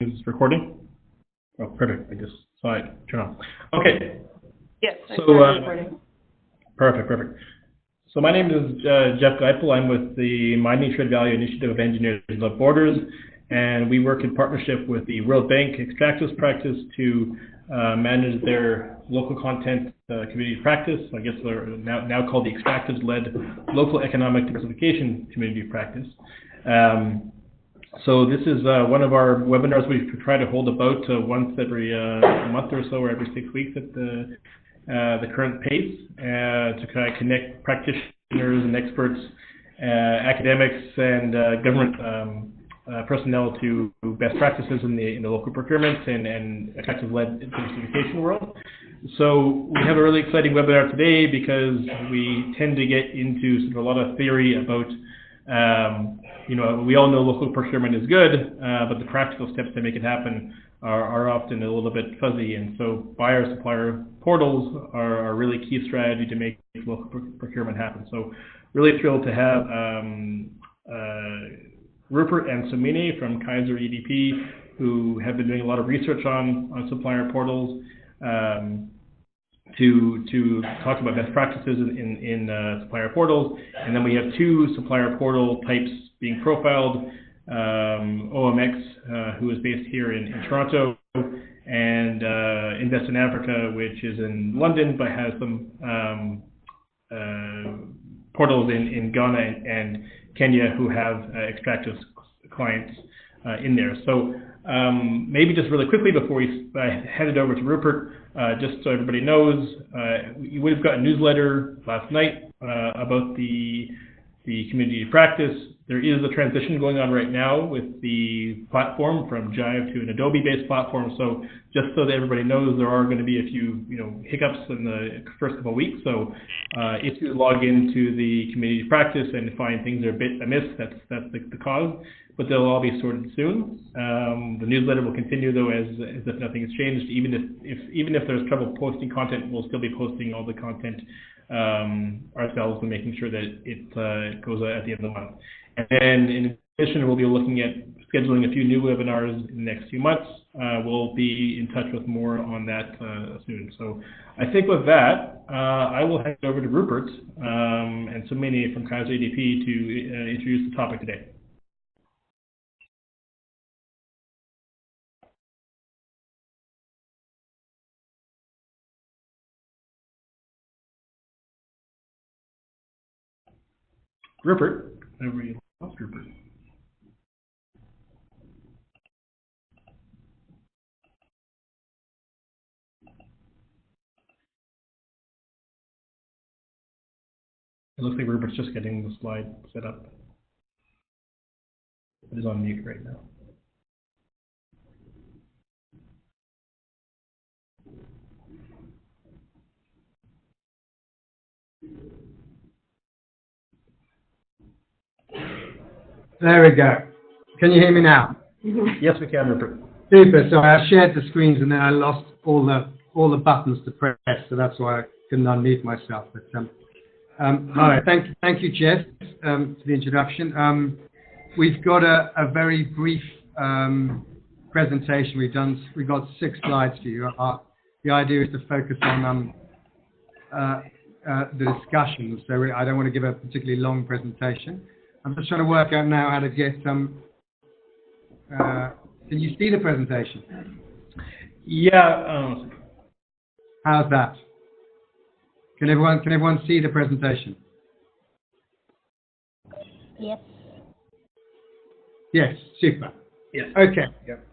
is recording. Oh, perfect. I just saw it turn on. Okay. Yes, so recording. Perfect. So my name is Jeff Geipel. I'm with the Mining Trade Value Initiative of Engineers Without Borders, and we work in partnership with the World Bank Extractives practice to manage their local content community practice. I guess they're now called the Extractives-led Local Economic Diversification Community Practice. So this is one of our webinars we try to hold about once every month or so, or every 6 weeks at the current pace, to kind of connect practitioners and experts, academics, and government personnel to best practices in the local procurement and extractive-led diversification world. So we have a really exciting webinar today because we tend to get into sort of a lot of theory about we all know local procurement is good, but the practical steps to make it happen are often a little bit fuzzy, and so buyer-supplier portals are a really key strategy to make local procurement happen. So really thrilled to have Rupert and Somine from Kaiser EDP, who have been doing a lot of research on supplier portals, to talk about best practices in supplier portals. And then we have two supplier portal types being profiled, OMX, who is based here in Toronto, and Invest in Africa, which is in London, but has some portals in Ghana and Kenya who have extractive clients in there. So maybe just really quickly before we hand it over to Rupert, just so everybody knows, you would have got a newsletter last night about the community practice. There is a transition going on right now with the platform from Jive to an Adobe-based platform. So just so that everybody knows, there are going to be a few hiccups in the first couple of weeks. So if you log into the community practice and find things are a bit amiss, that's the cause. But they'll all be sorted soon. The newsletter will continue though as if nothing has changed. Even if there's trouble posting content, we'll still be posting all the content ourselves and making sure that it goes at the end of the month. And then in addition, we'll be looking at scheduling a few new webinars in the next few months. We'll be in touch with more on that soon. So I think with that, I will hand it over to Rupert and Somine from Kaiser EDP to introduce the topic today. Rupert, over you. Rupert. It looks like Rupert's just getting the slide set up. It is on mute right now. There we go. Can you hear me now? Yes, we can, Rupert. Super. So I shared the screens and then I lost all the buttons to press, so that's why I couldn't unmute myself. But all right. Thank you, Jeff, for the introduction. We've got a very brief presentation. We've got 6 slides for you. The idea is to focus on the discussion. So I don't want to give a particularly long presentation. I'm just trying to work out now how to get some. Can you see the presentation? Yeah. How's that? Can everyone see the presentation? Yes. Yes. Super. Yes. Okay. Yep.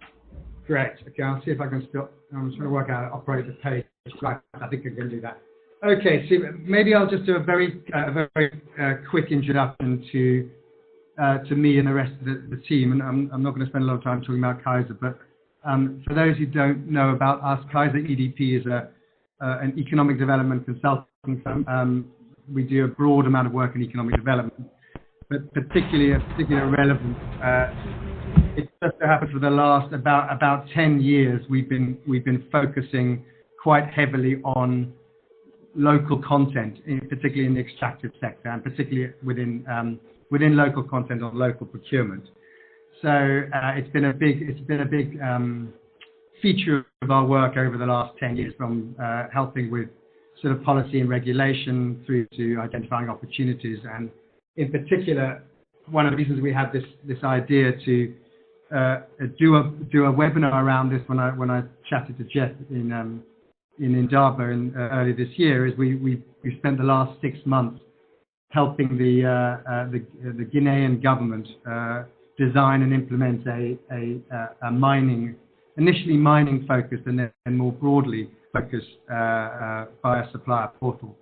Great. Okay. I'll see if I can still. I'm trying to work out how to operate the page. Right. I think I can do that. Okay. So maybe I'll just do a very quick introduction to me and the rest of the team, and I'm not going to spend a lot of time talking about Kaiser, but for those who don't know about us, Kaiser EDP is an economic development consulting firm. We do a broad amount of work in economic development, but particularly relevant. It just so happens for the last about 10 years we've been focusing quite heavily on local content, particularly in the extractive sector, and particularly within local content on local procurement. So it's been a big feature of our work over the last 10 years, from helping with sort of policy and regulation through to identifying opportunities. And in particular, one of the reasons we had this idea to do a webinar around this when I chatted to Jeff in Indaba earlier this year is we spent the last 6 months helping the Guinean government design and implement a initially mining focused and then more broadly focused buyer-supplier portal.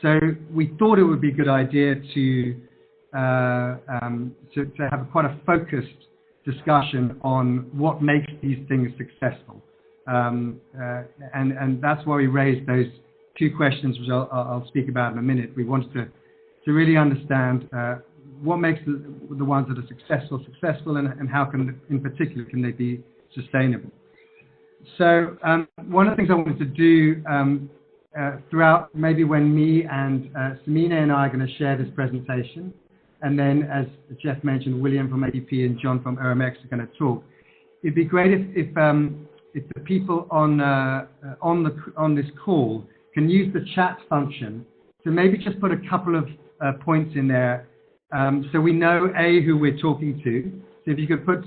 So we thought it would be a good idea to have quite a focused discussion on what makes these things successful. And that's why we raised those 2 questions, which I'll speak about in a minute. We wanted to really understand what makes the ones that are successful and how in particular can they be sustainable. So one of the things I wanted to do throughout, maybe when me and Somine and I are going to share this presentation, and then as Jeff mentioned, William from ADP and John from OMX are going to talk. It'd be great if the people on this call can use the chat function to maybe just put a couple of points in there, so we know who we're talking to. So if you could put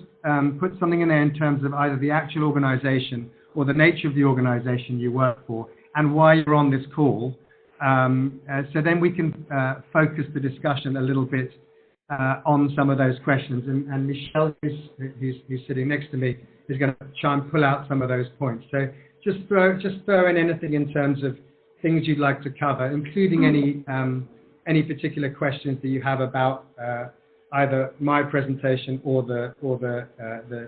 something in there in terms of either the actual organization or the nature of the organization you work for and why you're on this call, so then we can focus the discussion a little bit on some of those questions. And Michelle, who's sitting next to me, is going to try and pull out some of those points. So just throw in anything in terms of things you'd like to cover, including any particular questions that you have about either my presentation or the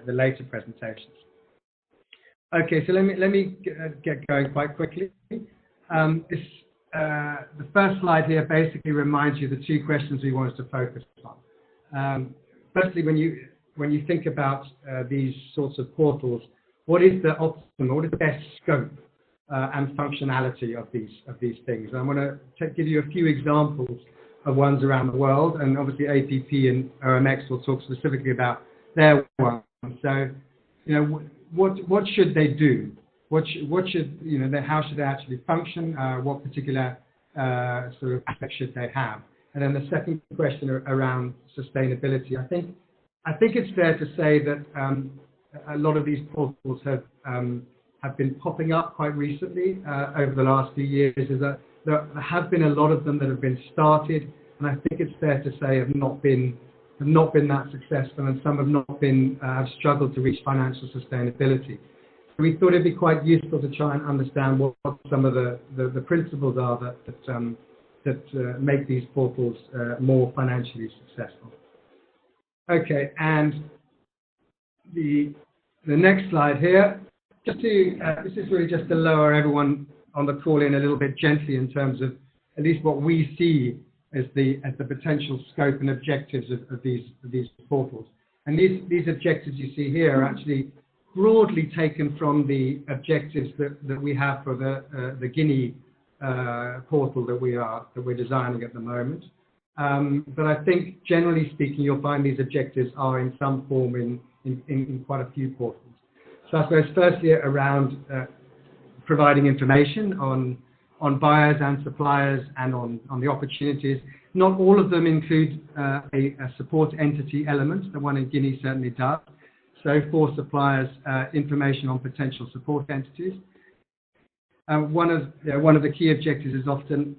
later presentations. Okay, so let me get going quite quickly. The first slide here basically reminds you the 2 questions we want us to focus on. Firstly, when you think about these sorts of portals, what is the optimum, what is the best scope and functionality of these things? And I'm going to give you a few examples of ones around the world, and obviously APP and OMX will talk specifically about their ones. So, what should they do? What should how should they actually function? What particular sort of aspects should they have? And then the second question around sustainability. I think it's fair to say that a lot of these portals have been popping up quite recently over the last few years. There have been a lot of them that have been started, and I think it's fair to say have not been that successful, and some have not been have struggled to reach financial sustainability. So we thought it'd be quite useful to try and understand what some of the principles are that make these portals more financially successful. Okay, and the next slide here. Just to this is really just to lower everyone on the call in a little bit gently in terms of at least what we see as the potential scope and objectives of these portals. And these objectives you see here are actually broadly taken from the objectives that we have for the Guinea portal that we're designing at the moment. But I think generally speaking, you'll find these objectives are in some form in quite a few portals. So I suppose firstly around providing information on buyers and suppliers and on the opportunities. Not all of them include a support entity element. The one in Guinea certainly does. So for suppliers, information on potential support entities. One of the key objectives is often,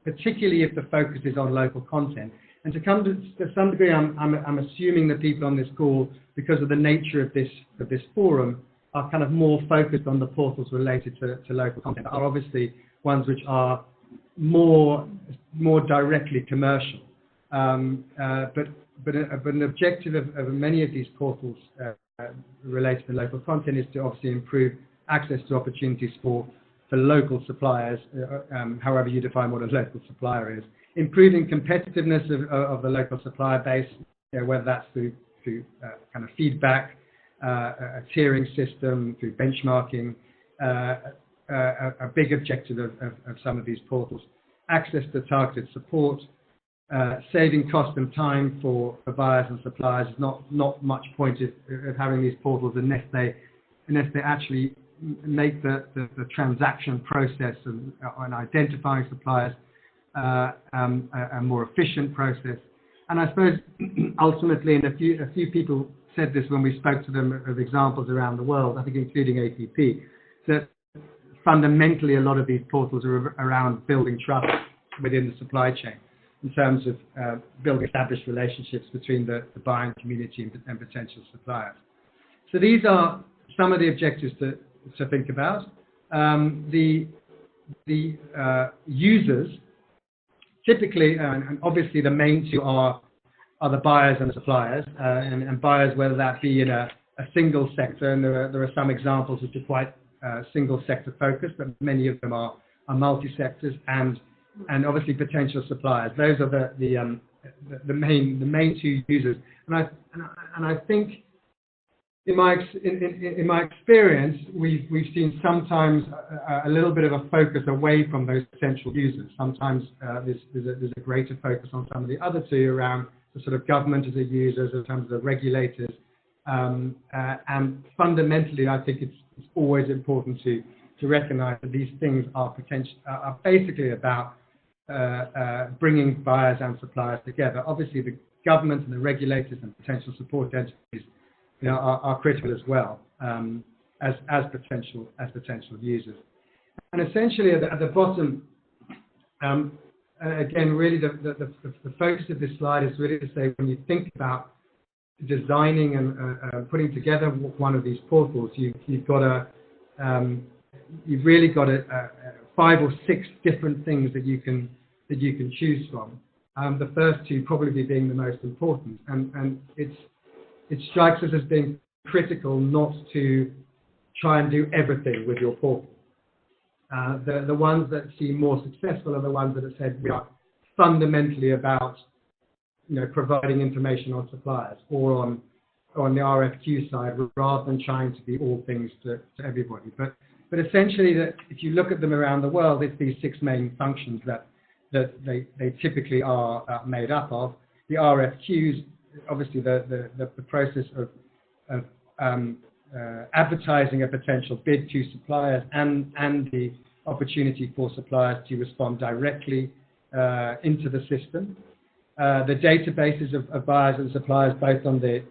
particularly if the focus is on local content. And to some degree, I'm assuming that people on this call, because of the nature of this forum, are kind of more focused on the portals related to local content. Are obviously ones which are more directly commercial. But an objective of many of these portals related to local content is to obviously improve access to opportunities for local suppliers, however you define what a local supplier is. Improving competitiveness of the local supplier base, whether that's through kind of feedback, a tiering system, through benchmarking, a big objective of some of these portals. Access to targeted support, saving cost and time for buyers and suppliers. Is not much point of having these portals unless they actually make the transaction process and identifying suppliers a more efficient process. And I suppose ultimately, and a few people said this when we spoke to them of examples around the world, I think including APP, that fundamentally a lot of these portals are around building trust within the supply chain in terms of building established relationships between the buying community and potential suppliers. So these are some of the objectives to think about. The users, typically, and obviously the main two are the buyers and the suppliers, and buyers, whether that be in a single sector, and there are some examples which are quite single sector focused, but many of them are multi-sectors, and obviously potential suppliers. Those are the main two users. And I think in my experience, we've seen sometimes a little bit of a focus away from those potential users. Sometimes there's a greater focus on some of the other two around the sort of government as a user, in terms of the regulators. And fundamentally, I think it's always important to recognize that these things are basically about bringing buyers and suppliers together. Obviously, the government and the regulators and potential support entities, are critical as well, as potential users. And essentially, at the bottom, again, really the focus of this slide is really to say, when you think about designing and putting together one of these portals, you've really got 5 or 6 different things that you can choose from. The first two probably being the most important, and it strikes us as being critical not to try and do everything with your portal. The ones that seem more successful are the ones that have said we are fundamentally about providing information on suppliers or on the RFQ side, rather than trying to be all things to everybody. But essentially, that if you look at them around the world, it's these 6 main functions that they typically are made up of. The RFQs, obviously the process of advertising a potential bid to suppliers, and the opportunity for suppliers to respond directly into the system. The databases of buyers and suppliers, both on the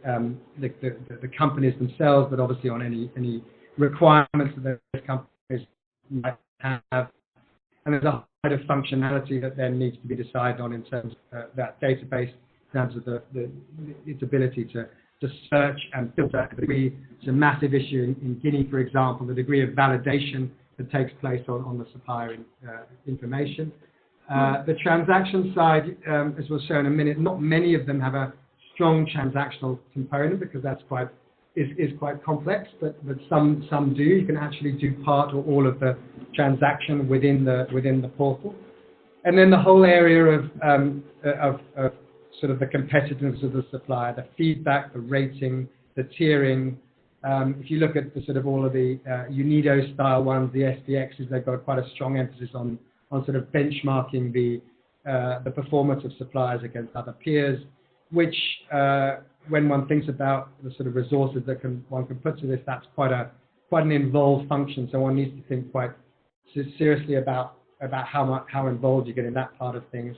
companies themselves, but obviously on any requirements that those companies might have. And there's a whole lot of functionality that then needs to be decided on in terms of that database, in terms of its ability to search and filter. It's a massive issue in Guinea, for example, the degree of validation that takes place on the supplier information. The transaction side, as we'll show in a minute, not many of them have a strong transactional component, because that's quite complex, but some do. You can actually do part or all of the transaction within the portal. And then the whole area of sort of the competitiveness of the supplier, the feedback, the rating, the tiering. If you look at the sort of all of the UNIDO style ones, the SDXs, they've got quite a strong emphasis on sort of benchmarking the performance of suppliers against other peers, which when one thinks about the sort of resources that one can put to this, that's quite an involved function. So one needs to think quite seriously about how involved you get in that part of things.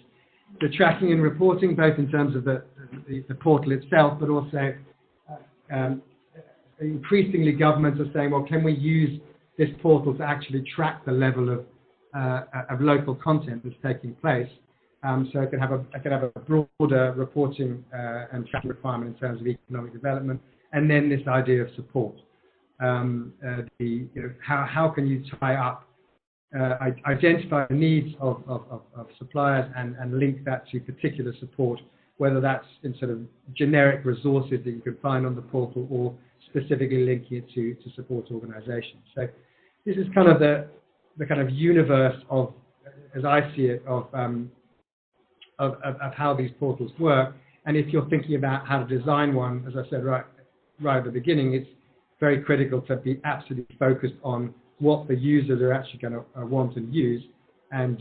The tracking and reporting, both in terms of the portal itself, but also increasingly governments are saying, well, can we use this portal to actually track the level of local content that's taking place? So it can have a broader reporting and tracking requirement in terms of economic development, and then this idea of support. How can you tie up, identify the needs of suppliers and link that to particular support, whether that's in sort of generic resources that you could find on the portal, or specifically linking it to support organizations. So this is kind of the kind of universe of, as I see it, of how these portals work. And if you're thinking about how to design one, as I said right at the beginning, it's very critical to be absolutely focused on what the users are actually going to want and use, and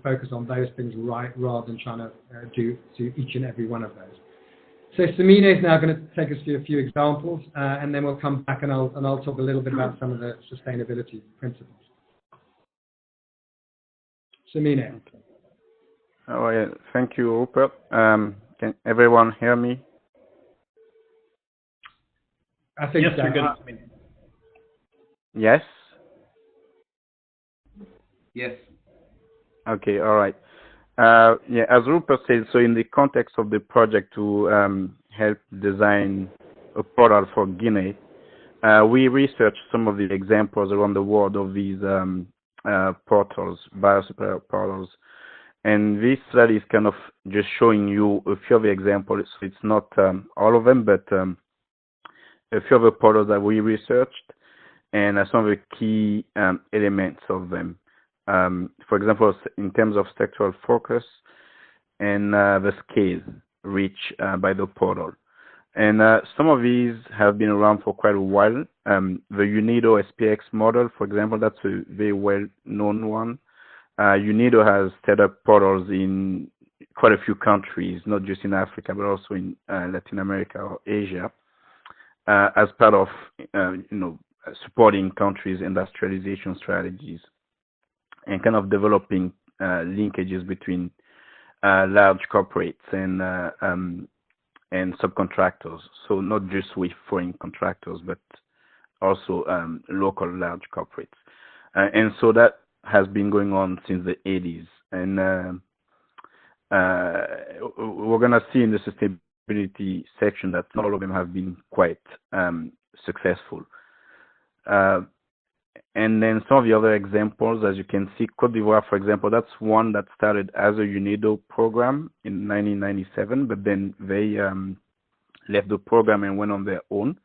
focus on those things right rather than trying to do each and every one of those. So Somine is now going to take us through a few examples, and then we'll come back and I'll talk a little bit about some of the sustainability principles. Somine. Oh, yeah. Thank you, Rupert. Can everyone hear me? I think yes, you're good. Yes? Yes. Okay, all right. Yeah, as Rupert said, so in the context of the project to help design a portal for Guinea, we researched some of the examples around the world of these portals, buyer-supplier portals. And this slide is kind of just showing you a few of the examples. So it's not all of them, but a few of the portals that we researched and some of the key elements of them. For example, in terms of sectoral focus and the scale reached by the portal. And some of these have been around for quite a while. The UNIDO SPX model, for example, that's a very well-known one. UNIDO has set up portals in quite a few countries, not just in Africa, but also in Latin America or Asia, as part of supporting countries' industrialization strategies and kind of developing linkages between large corporates and subcontractors. So not just with foreign contractors, but also local large corporates. And so that has been going on since the 80s. And we're going to see in the sustainability section that not all of them have been quite successful. And then some of the other examples, as you can see, Côte d'Ivoire, for example, that's one that started as a UNIDO program in 1997, but then they left the program and went on their own.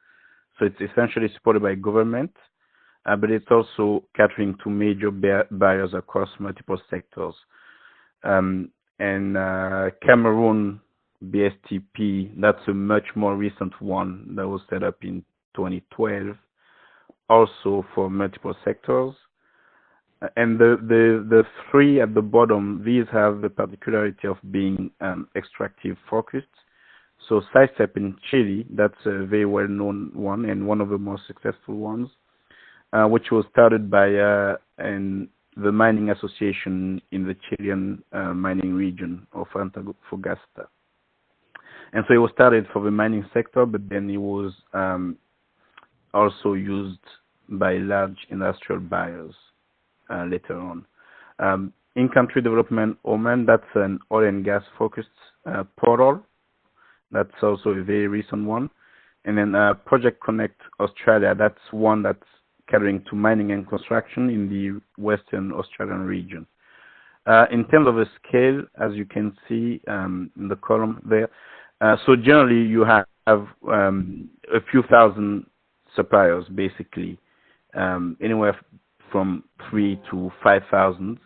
So it's essentially supported by government, but it's also catering to major buyers across multiple sectors. And Cameroon BSTP, that's a much more recent one that was set up in 2012. Also for multiple sectors. And the three at the bottom, these have the particularity of being extractive focused. So SICEP in Chile, that's a very well-known one and one of the most successful ones, which was started by the mining association in the Chilean mining region of Antofagasta. And so it was started for the mining sector, but then it was also used by large industrial buyers later on. In-country development, Oman, that's an oil and gas focused portal. That's also a very recent one. And then Project Connect Australia, that's one that's catering to mining and construction in the Western Australian region. In terms of the scale, as you can see in the column there, so generally you have a few thousand suppliers, basically, anywhere from 3,000 to 5,000,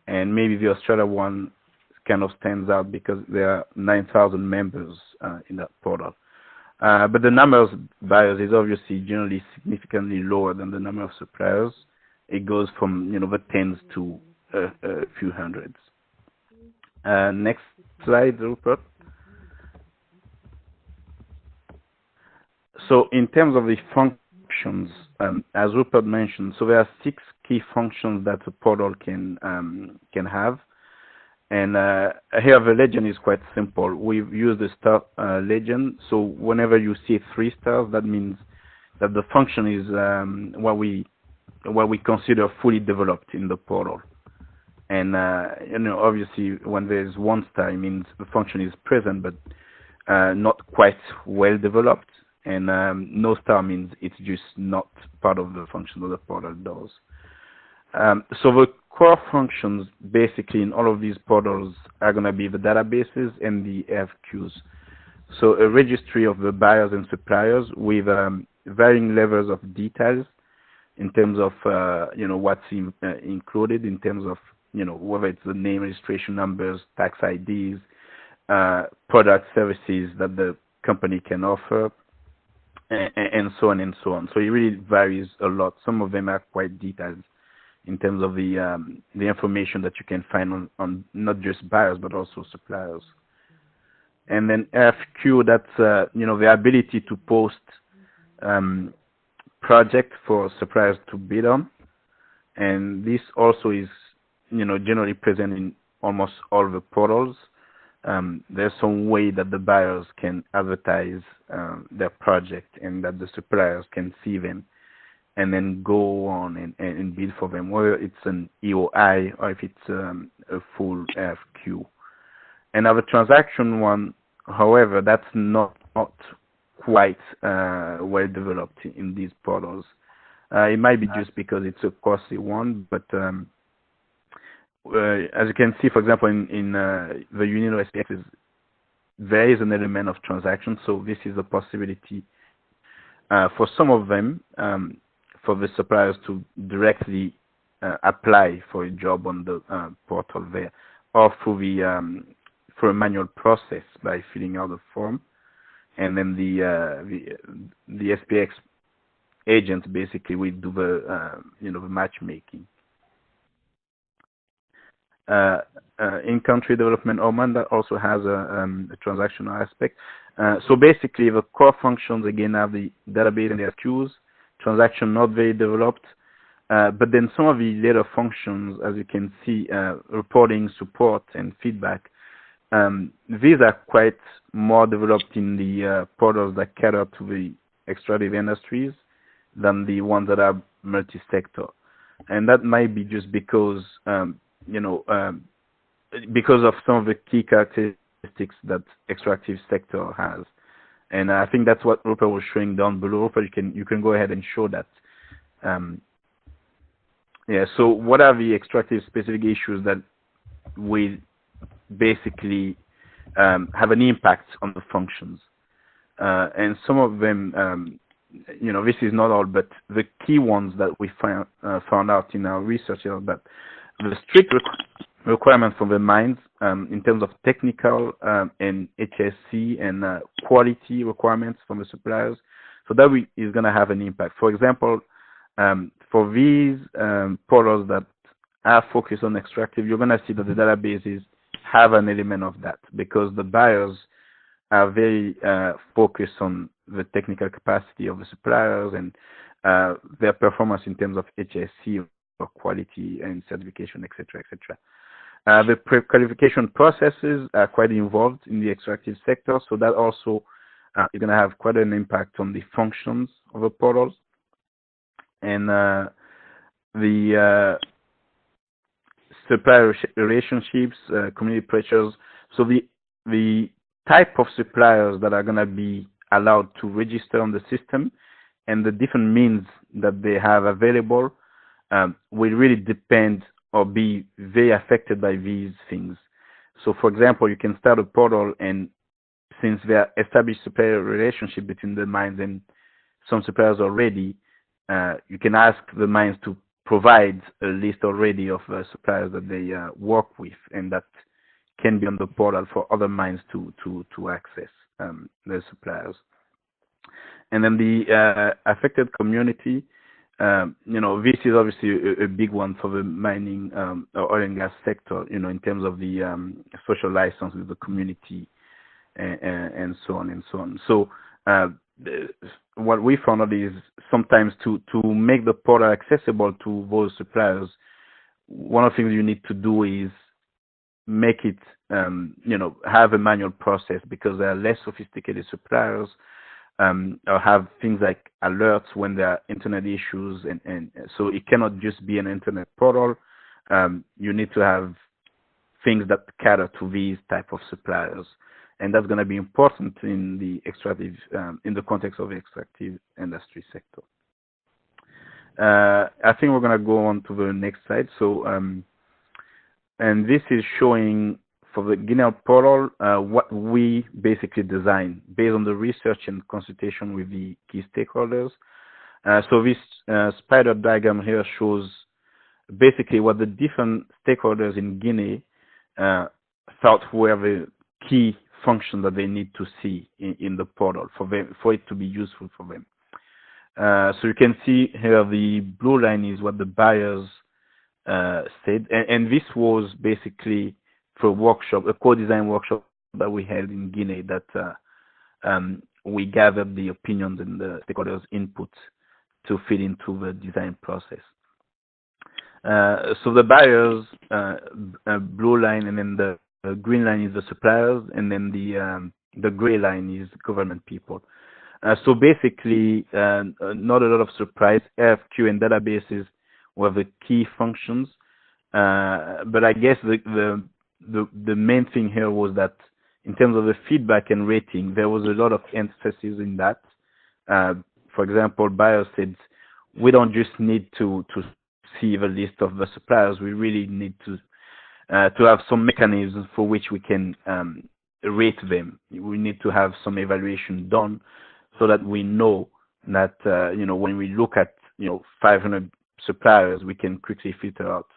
and maybe the Australia one kind of stands out because there are 9,000 members in that portal. But the number of buyers is obviously generally significantly lower than the number of suppliers. It goes from the tens to a few hundreds. Next slide, Rupert. So in terms of the functions, as Rupert mentioned, so there are 6 key functions that a portal can have. And here the legend is quite simple. We've used the star legend. So whenever you see 3 stars, that means that the function is what we consider fully developed in the portal. And obviously when there's 1 star, it means the function is present but not quite well developed. And no star means it's just not part of the function that the portal does. So the core functions basically in all of these portals are going to be the databases and the FQs. So a registry of the buyers and suppliers with varying levels of details in terms of what's included, in terms of whether it's the name, registration numbers, tax IDs, product services that the company can offer, and so on and so on. So it really varies a lot. Some of them are quite detailed in terms of the information that you can find on not just buyers but also suppliers. And then FQ, that's the ability to post project for suppliers to bid on, and this also is generally present in almost all the portals. There's some way that the buyers can advertise their project and that the suppliers can see them and then go on and bid for them, whether it's an EOI or if it's a full FQ. And now the transaction one, however, that's not quite well developed in these portals. It might be just because it's a costly one, but as you can see, for example, in the Unilo SPX, there is an element of transaction, so this is a possibility for some of them, for the suppliers to directly apply for a job on the portal there, or through for a manual process by filling out a form, and then the SPX agent basically will do the matchmaking. In-country development, Oman, that also has a transactional aspect. So basically, the core functions again have the database and their queues. Transaction not very developed, but then some of the later functions, as you can see, reporting, support, and feedback. These are quite more developed in the portals that cater to the extractive industries than the ones that are multi-sector, and that might be just because because of some of the key characteristics that extractive sector has. And I think that's what Rupert was showing down below. Rupert, you can go ahead and show that. So what are the extractive specific issues that will basically have an impact on the functions? And some of them, this is not all, but the key ones that we found out in our research are that the strict requirements for the mines in terms of technical and HSC and quality requirements from the suppliers. So that is going to have an impact. For example, for these portals that are focused on extractive, you're going to see that the databases have an element of that because the buyers are very focused on the technical capacity of the suppliers and their performance in terms of HSC or quality and certification, etc., etc. The pre-qualification processes are quite involved in the extractive sector, so that also is going to have quite an impact on the functions of the portals. And the supplier relationships, community pressures. So the type of suppliers that are going to be allowed to register on the system and the different means that they have available will really depend or be very affected by these things. So, for example, you can start a portal, and since there are established supplier relationship between the mines and some suppliers already, you can ask the mines to provide a list already of suppliers that they work with, and that can be on the portal for other mines to access the suppliers. And then the affected community, this is obviously a big one for the mining or oil and gas sector, in terms of the social license with the community and so on and so on. So what we found out is sometimes to make the portal accessible to those suppliers, one of the things you need to do is make it, have a manual process because there are less sophisticated suppliers, or have things like alerts when there are internet issues, and so it cannot just be an internet portal. You need to have things that cater to these type of suppliers, and that's going to be important in the extractive, in the context of the extractive industry sector. I think we're going to go on to the next slide. So, and this is showing for the Guinea portal what we basically designed based on the research and consultation with the key stakeholders. So this spider diagram here shows basically what the different stakeholders in Guinea thought were the key functions that they need to see in the portal for it to be useful for them. So you can see here the blue line is what the buyers said, and this was basically for a workshop, a co-design workshop that we held in Guinea, that we gathered the opinions and the stakeholders' input to fit into the design process. So the buyers, blue line, and then the green line is the suppliers, and then the gray line is government people. So basically, not a lot of surprise. RFQ and databases were the key functions, but I guess the main thing here was that in terms of the feedback and rating, there was a lot of emphasis in that. For example, buyers said, we don't just need to see the list of the suppliers. We really need to have some mechanisms for which we can rate them. We need to have some evaluation done so that we know that when we look at 500 suppliers, we can quickly filter out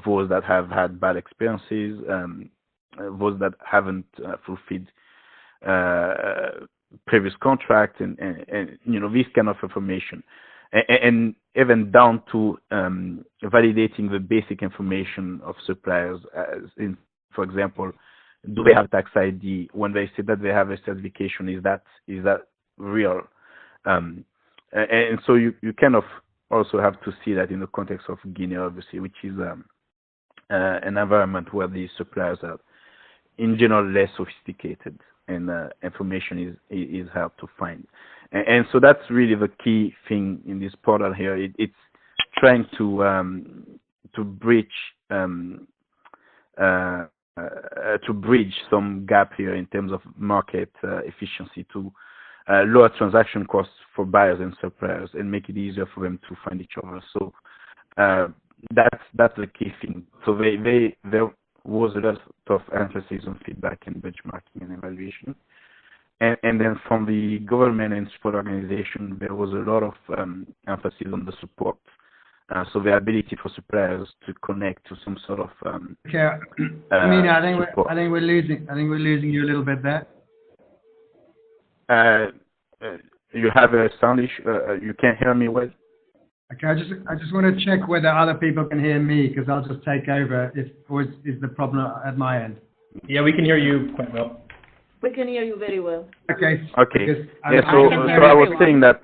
those that have had bad experiences, those that haven't fulfilled previous contracts, and this kind of information. And even down to validating the basic information of suppliers, as in, for example, do they have tax ID? When they say that they have a certification, is that real? And so you kind of also have to see that in the context of Guinea, obviously, which is an environment where the suppliers are, in general, less sophisticated, and information is hard to find. And so that's really the key thing in this portal here. It's trying to bridge some gap here in terms of market efficiency, to lower transaction costs for buyers and suppliers and make it easier for them to find each other. So that's the key thing. So there was a lot of emphasis on feedback and benchmarking and evaluation. And then from the government and support organization, there was a lot of emphasis on the support. So the ability for suppliers to connect to some sort of okay. I think we're losing you a little bit there. You have a sound issue. You can't hear me well. Okay, I just want to check whether other people can hear me, because I'll just take over. Or is the problem at my end? Yeah, we can hear you quite well. We can hear you very well. Okay. Okay. Yeah, so I was saying that.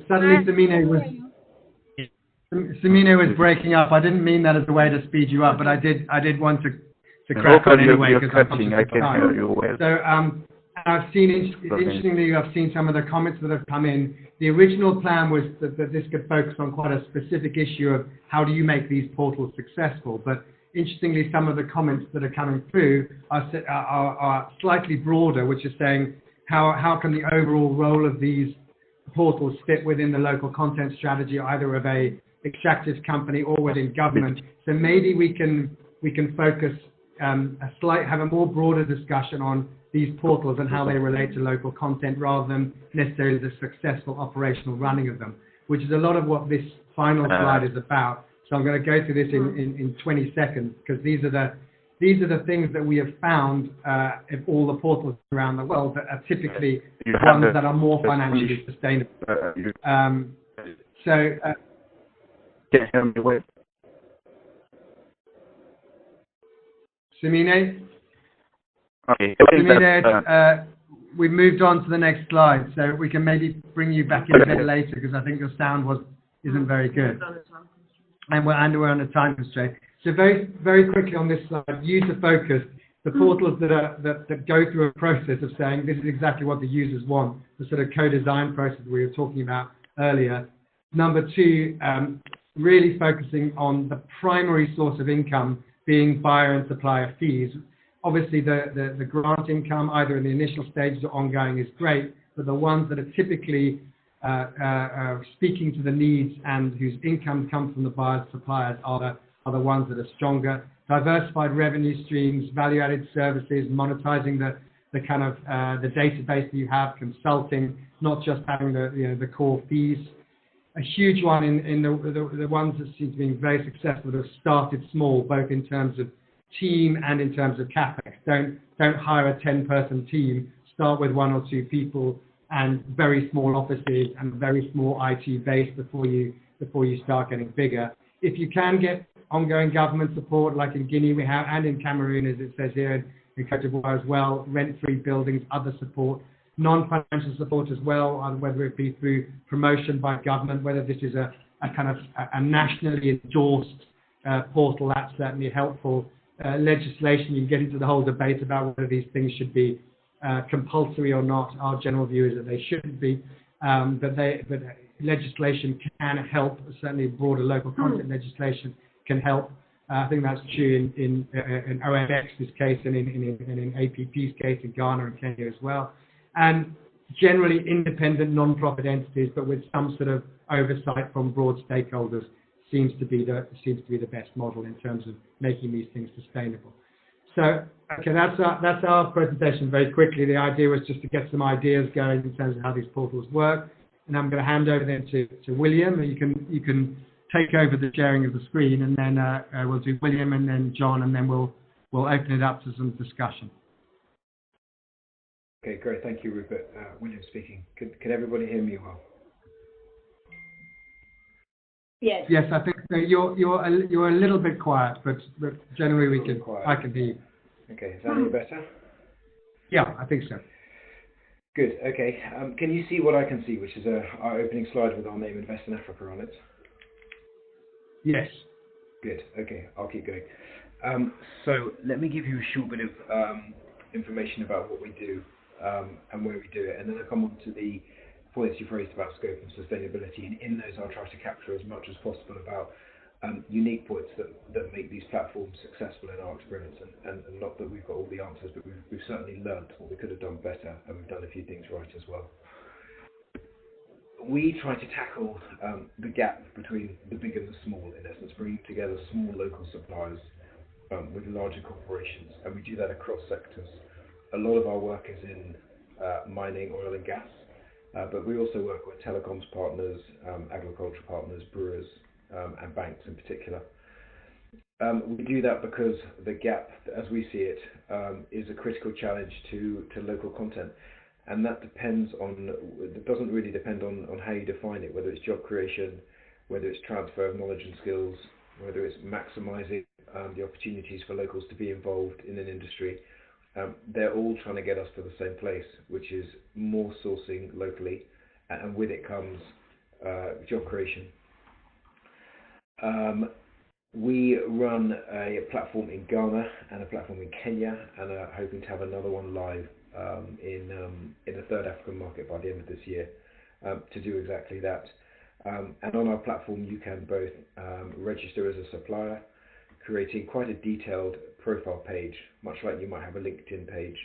Suddenly Somine was breaking up. I didn't mean that as a way to speed you up, but I did want to crack on anyway, because I'm conscious I of can time. hear you well. So interestingly, I've seen some of the comments that have come in. The original plan was that this could focus on quite a specific issue of how do you make these portals successful. But interestingly, some of the comments that are coming through are slightly broader, which is saying how can the overall role of these portals fit within the local content strategy, either of a extractive company or within government. So maybe we can focus have a more broader discussion on these portals and how they relate to local content, rather than necessarily the successful operational running of them, which is a lot of what this final slide is about. So I'm going to go through this in 20 seconds, because these are the things that we have found in all the portals around the world that are typically ones that are more financially sustainable. Can you hear me well? Somine? Okay. Somine, we've moved on to the next slide, so we can maybe bring you back in a bit later, because I think your sound isn't very good. And we're on a time constraint. So very, very quickly on this slide, user focused, the portals that go through a process of saying this is exactly what the users want, the sort of co-design process we were talking about earlier. Number two, really focusing on the primary source of income being buyer and supplier fees. Obviously, the grant income, either in the initial stages or ongoing, is great, but the ones that are typically speaking to the needs and whose income comes from the buyers, suppliers are the ones that are stronger. Diversified revenue streams, value-added services, monetizing the kind of the database that you have, consulting, not just having the core fees. A huge one in the ones that seem to be very successful that have started small, both in terms of team and in terms of capex. Don't hire a 10-person team. Start with 1 or 2 people and very small offices and very small IT base before you start getting bigger. If you can get ongoing government support, like in Guinea we have, and in Cameroon, as it says here, in Cote d'Ivoire as well, rent-free buildings, other support, non-financial support as well, whether it be through promotion by government, whether this is a kind of a nationally endorsed portal, that's certainly helpful. Legislation, you get into the whole debate about whether these things should be compulsory or not. Our general view is that they shouldn't be, but legislation can help. Certainly, broader local content legislation can help. I think that's true in OMX's case and in APP's case in Ghana and Kenya as well. And generally independent non-profit entities, but with some sort of oversight from broad stakeholders, seems to be the best model in terms of making these things sustainable. So, okay, that's our presentation very quickly. The idea was just to get some ideas going in terms of how these portals work. And I'm going to hand over then to William. You can take over the sharing of the screen, and then we'll do William and then John, and then we'll open it up to some discussion. Okay, great. Thank you, Rupert. William speaking. Can everybody hear me well? Yes. Yes, I think you're a little bit quiet, but generally I can hear you. Okay, is that any better? Yeah, I think so. Good. Okay. Can you see what I can see, which is our opening slide with our name Invest in Africa on it? Yes. Good. Okay, I'll keep going. So let me give you a short bit of information about what we do and where we do it, and then I'll come on to the points you've raised about scope and sustainability, and in those I'll try to capture as much as possible about unique points that make these platforms successful in our experience, and not that we've got all the answers, but we've certainly learned what we could have done better, and we've done a few things right as well. We try to tackle the gap between the big and the small, in essence, bringing together small local suppliers with larger corporations, and we do that across sectors. A lot of our work is in mining, oil and gas, but we also work with telecoms partners, agriculture partners, brewers, and banks in particular. We do that because the gap, as we see it, is a critical challenge to local content. And that doesn't really depend on how you define it, whether it's job creation, whether it's transfer of knowledge and skills, whether it's maximizing the opportunities for locals to be involved in an industry. They're all trying to get us to the same place, which is more sourcing locally, and with it comes job creation. We run a platform in Ghana and a platform in Kenya, and are hoping to have another one live in a third African market by the end of this year to do exactly that. And on our platform, you can both register as a supplier, creating quite a detailed profile page, much like you might have a LinkedIn page.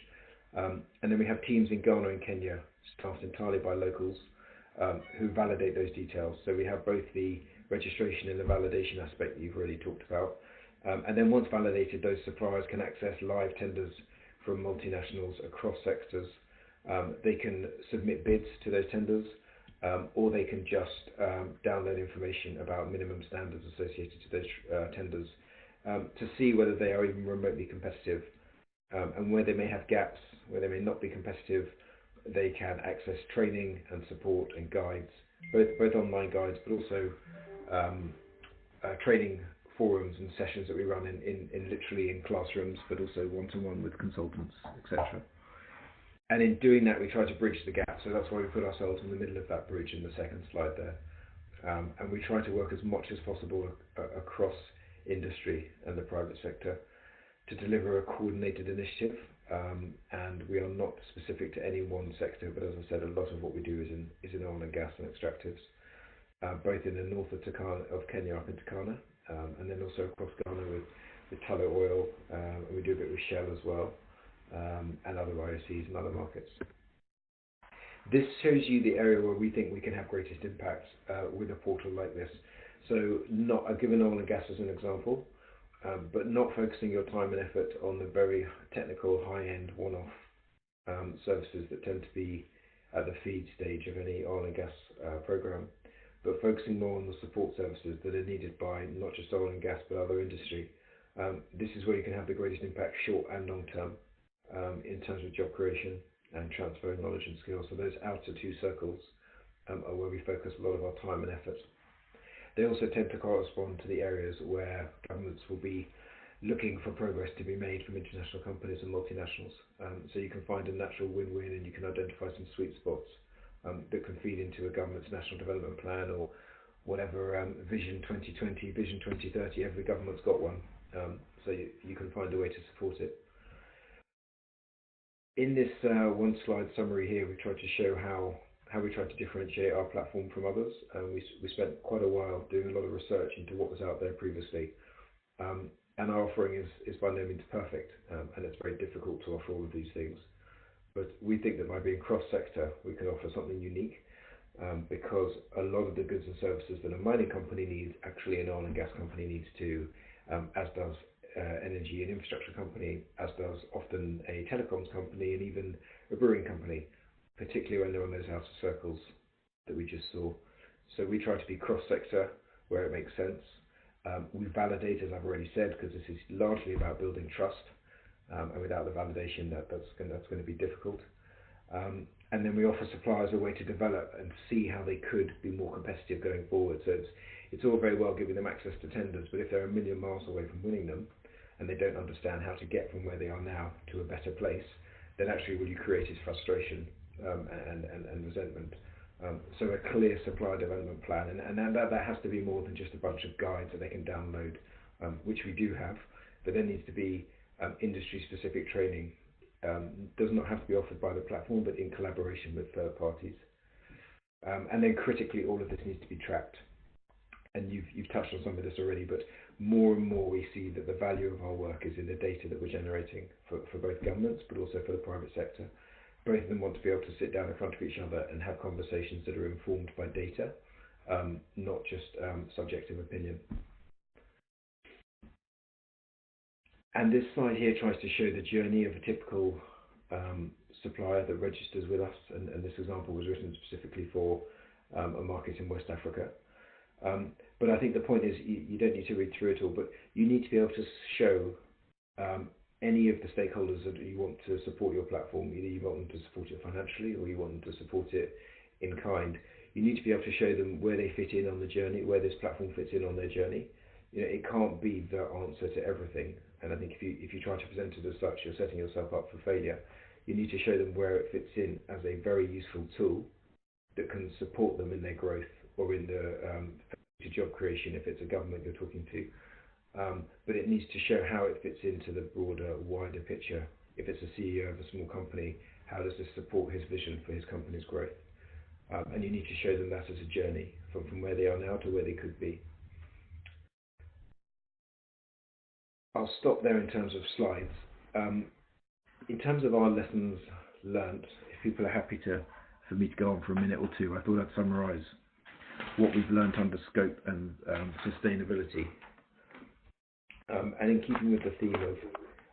And then we have teams in Ghana and Kenya, staffed entirely by locals, who validate those details. So we have both the registration and the validation aspect that you've already talked about. And then once validated, those suppliers can access live tenders from multinationals across sectors. They can submit bids to those tenders, or they can just download information about minimum standards associated to those tenders to see whether they are even remotely competitive, and where they may have gaps, where they may not be competitive. They can access training and support and guides, both online guides, but also training forums and sessions that we run in literally in classrooms, but also one-to-one with consultants, etc. And in doing that, we try to bridge the gap. So that's why we put ourselves in the middle of that bridge in the second slide there. And we try to work as much as possible across industry and the private sector to deliver a coordinated initiative. And we are not specific to any one sector, but as I said, a lot of what we do is in oil and gas and extractives, both in the north of Kenya up into Ghana, and then also across Ghana with Tullow Oil, and we do a bit with Shell as well, and other IOCs and other markets. This shows you the area where we think we can have greatest impact with a portal like this. So I've given oil and gas as an example, but not focusing your time and effort on the very technical, high-end, one-off services that tend to be at the feed stage of any oil and gas program, but focusing more on the support services that are needed by not just oil and gas, but other industry. This is where you can have the greatest impact, short and long term, in terms of job creation and transferring knowledge and skills. So those outer two circles are where we focus a lot of our time and effort. They also tend to correspond to the areas where governments will be looking for progress to be made from international companies and multinationals. So you can find a natural win-win, and you can identify some sweet spots that can feed into a government's national development plan or whatever Vision 2020, Vision 2030. Every government's got one, so you can find a way to support it. In this one slide summary here, we tried to show how we tried to differentiate our platform from others. We spent quite a while doing a lot of research into what was out there previously. And our offering is by no means perfect, and it's very difficult to offer all of these things. But we think that by being cross-sector, we can offer something unique, because a lot of the goods and services that a mining company needs, actually an oil and gas company needs too, as does energy and infrastructure company, as does often a telecoms company and even a brewing company, particularly when they're on those outer circles that we just saw. So we try to be cross-sector where it makes sense. We validate, as I've already said, because this is largely about building trust, and without the validation, that's going to be difficult. And then we offer suppliers a way to develop and see how they could be more competitive going forward. So it's all very well giving them access to tenders, but if they're a million miles away from winning them, and they don't understand how to get from where they are now to a better place, then actually what you create is frustration and resentment. So a clear supply development plan, and that has to be more than just a bunch of guides that they can download, which we do have, but there needs to be industry-specific training. Does not have to be offered by the platform, but in collaboration with third parties. And then critically, all of this needs to be tracked. And you've touched on some of this already, but more and more we see that the value of our work is in the data that we're generating for both governments, but also for the private sector. Both of them want to be able to sit down in front of each other and have conversations that are informed by data, not just subjective opinion. And this slide here tries to show the journey of a typical supplier that registers with us, and this example was written specifically for a market in West Africa. But I think the point is you don't need to read through it all, but you need to be able to show any of the stakeholders that you want to support your platform. Either you want them to support it financially or you want them to support it in kind. You need to be able to show them where they fit in on the journey, where this platform fits in on their journey. You know, it can't be the answer to everything. And I think if you try to present it as such, you're setting yourself up for failure. You need to show them where it fits in as a very useful tool that can support them in their growth or in the job creation if it's a government you're talking to. But it needs to show how it fits into the broader, wider picture. If it's a CEO of a small company, how does this support his vision for his company's growth? And you need to show them that as a journey from where they are now to where they could be. I'll stop there in terms of slides. In terms of our lessons learnt, if people are happy for me to go on for a minute or two, I thought I'd summarise what we've learnt under scope and sustainability. And in keeping with the theme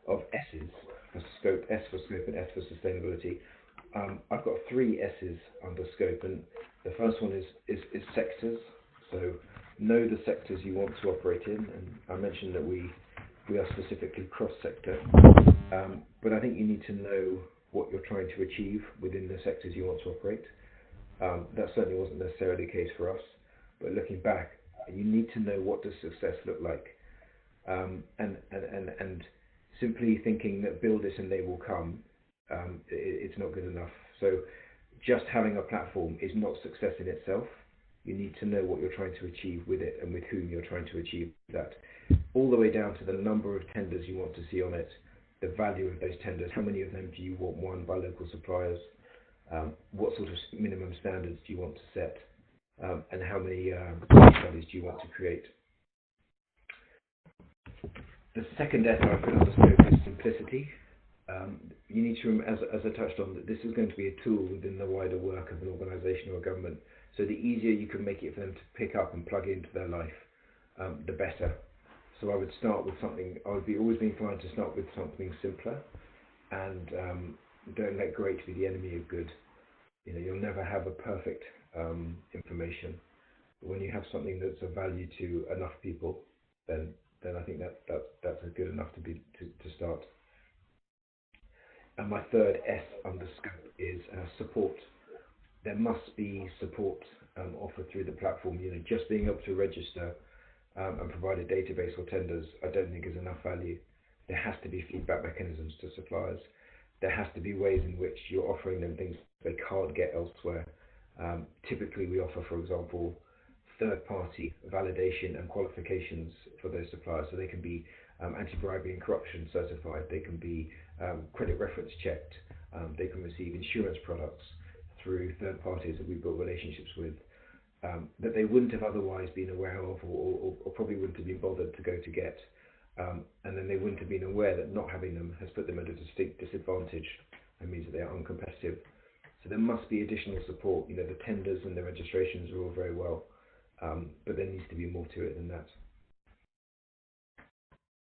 of S's, for scope, S for scope and S for sustainability, I've got 3 S's under scope, and the first one is sectors. So know the sectors you want to operate in, and I mentioned that we are specifically cross-sector, but I think you need to know what you're trying to achieve within the sectors you want to operate. That certainly wasn't necessarily the case for us, but looking back, you need to know what does success look like. And simply thinking that build it and they will come, it's not good enough. So just having a platform is not success in itself. You need to know what you're trying to achieve with it and with whom you're trying to achieve that. All the way down to the number of tenders you want to see on it, the value of those tenders, how many of them do you want won by local suppliers, what sort of minimum standards do you want to set, and how many studies do you want to create. The second S I put on the scope is simplicity. You need to, as I touched on, that this is going to be a tool within the wider work of an organisation or a government. So the easier you can make it for them to pick up and plug into their life, the better. So I would start with something, always be inclined to start with something simpler, and don't let great be the enemy of good. You know, you'll never have a perfect information. But when you have something that's of value to enough people, then I think that's good enough to start. And my third S under scope is support. There must be support offered through the platform. Just being able to register and provide a database or tenders, I don't think is enough value. There has to be feedback mechanisms to suppliers. There has to be ways in which you're offering them things they can't get elsewhere. Typically, we offer, for example, third-party validation and qualifications for those suppliers, so they can be anti-bribery and corruption certified, they can be credit reference checked, they can receive insurance products through third parties that we've built relationships with that they wouldn't have otherwise been aware of or probably wouldn't have been bothered to go to get. And then they wouldn't have been aware that not having them has put them at a distinct disadvantage and means that they are uncompetitive. So there must be additional support. The tenders and the registrations are all very well, but there needs to be more to it than that.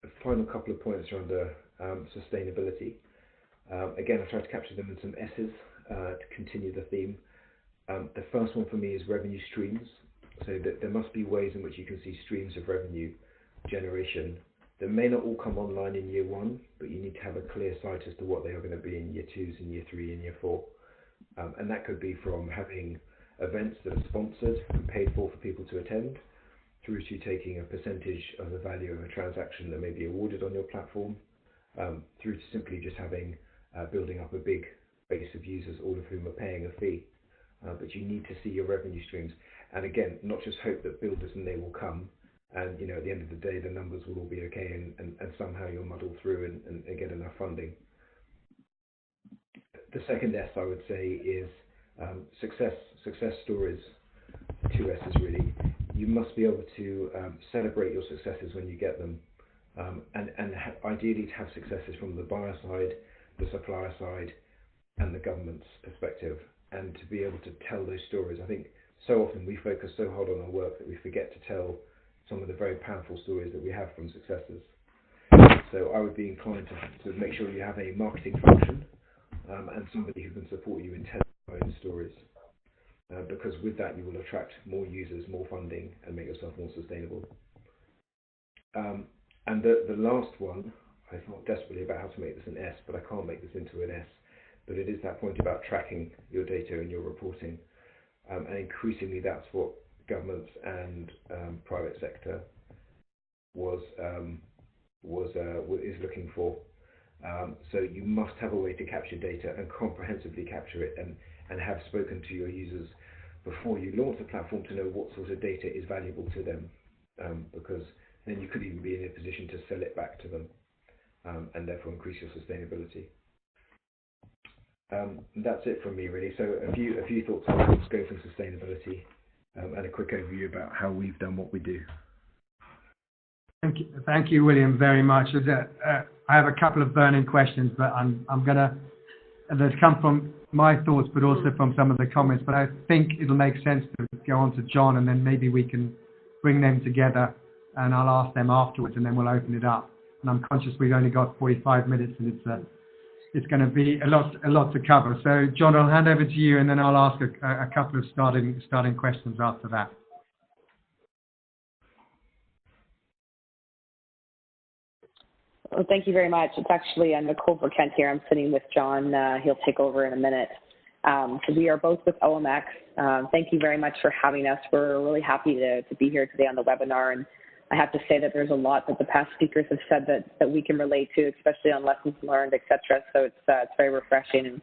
The final couple of points are under sustainability. Again, I tried to capture them in some S's to continue the theme. The first one for me is revenue streams. So that there must be ways in which you can see streams of revenue generation. They may not all come online in year one, but you need to have a clear sight as to what they are going to be in year 2s, in year 3, and year 4. And that could be from having events that are sponsored and paid for people to attend, through to taking a percentage of the value of a transaction that may be awarded on your platform, through to simply just having building up a big base of users, all of whom are paying a fee. But you need to see your revenue streams. And again, not just hope that builders and they will come, and at the end of the day, the numbers will all be okay, and somehow you'll muddle through and get enough funding. The second S, I would say, is success stories. 2 S's really. You must be able to celebrate your successes when you get them, and ideally to have successes from the buyer side, the supplier side, and the government's perspective, and to be able to tell those stories. I think so often we focus so hard on our work that we forget to tell some of the very powerful stories that we have from successes. So I would be inclined to make sure you have a marketing function and somebody who can support you in telling your own stories. Because with that you will attract more users, more funding, and make yourself more sustainable. And the last one, I thought desperately about how to make this an S, but I can't make this into an S. But it is that point about tracking your data and your reporting. And increasingly that's what governments and private sector is looking for. So you must have a way to capture data and comprehensively capture it, and have spoken to your users before you launch the platform to know what sort of data is valuable to them, because then you could even be in a position to sell it back to them, and therefore increase your sustainability. That's it from me really. So a few thoughts on scope and sustainability, and a quick overview about how we've done what we do. Thank you, William, very much. I have a couple of burning questions, but I'm gonna. Those come from my thoughts, but also from some of the comments. But I think it'll make sense to go on to John, and then maybe we can bring them together, and I'll ask them afterwards, and then we'll open it up. And I'm conscious we've only got 45 minutes, and it's going to be a lot to cover. So, John, I'll hand over to you, and then I'll ask a couple of starting questions after that. Well, thank you very much. It's actually Nicole Verkindt here. I'm sitting with John. He'll take over in a minute. So we are both with OMX. Thank you very much for having us. We're really happy to be here today on the webinar. And I have to say that there's a lot that the past speakers have said that we can relate to, especially on lessons learned, et cetera. So it's very refreshing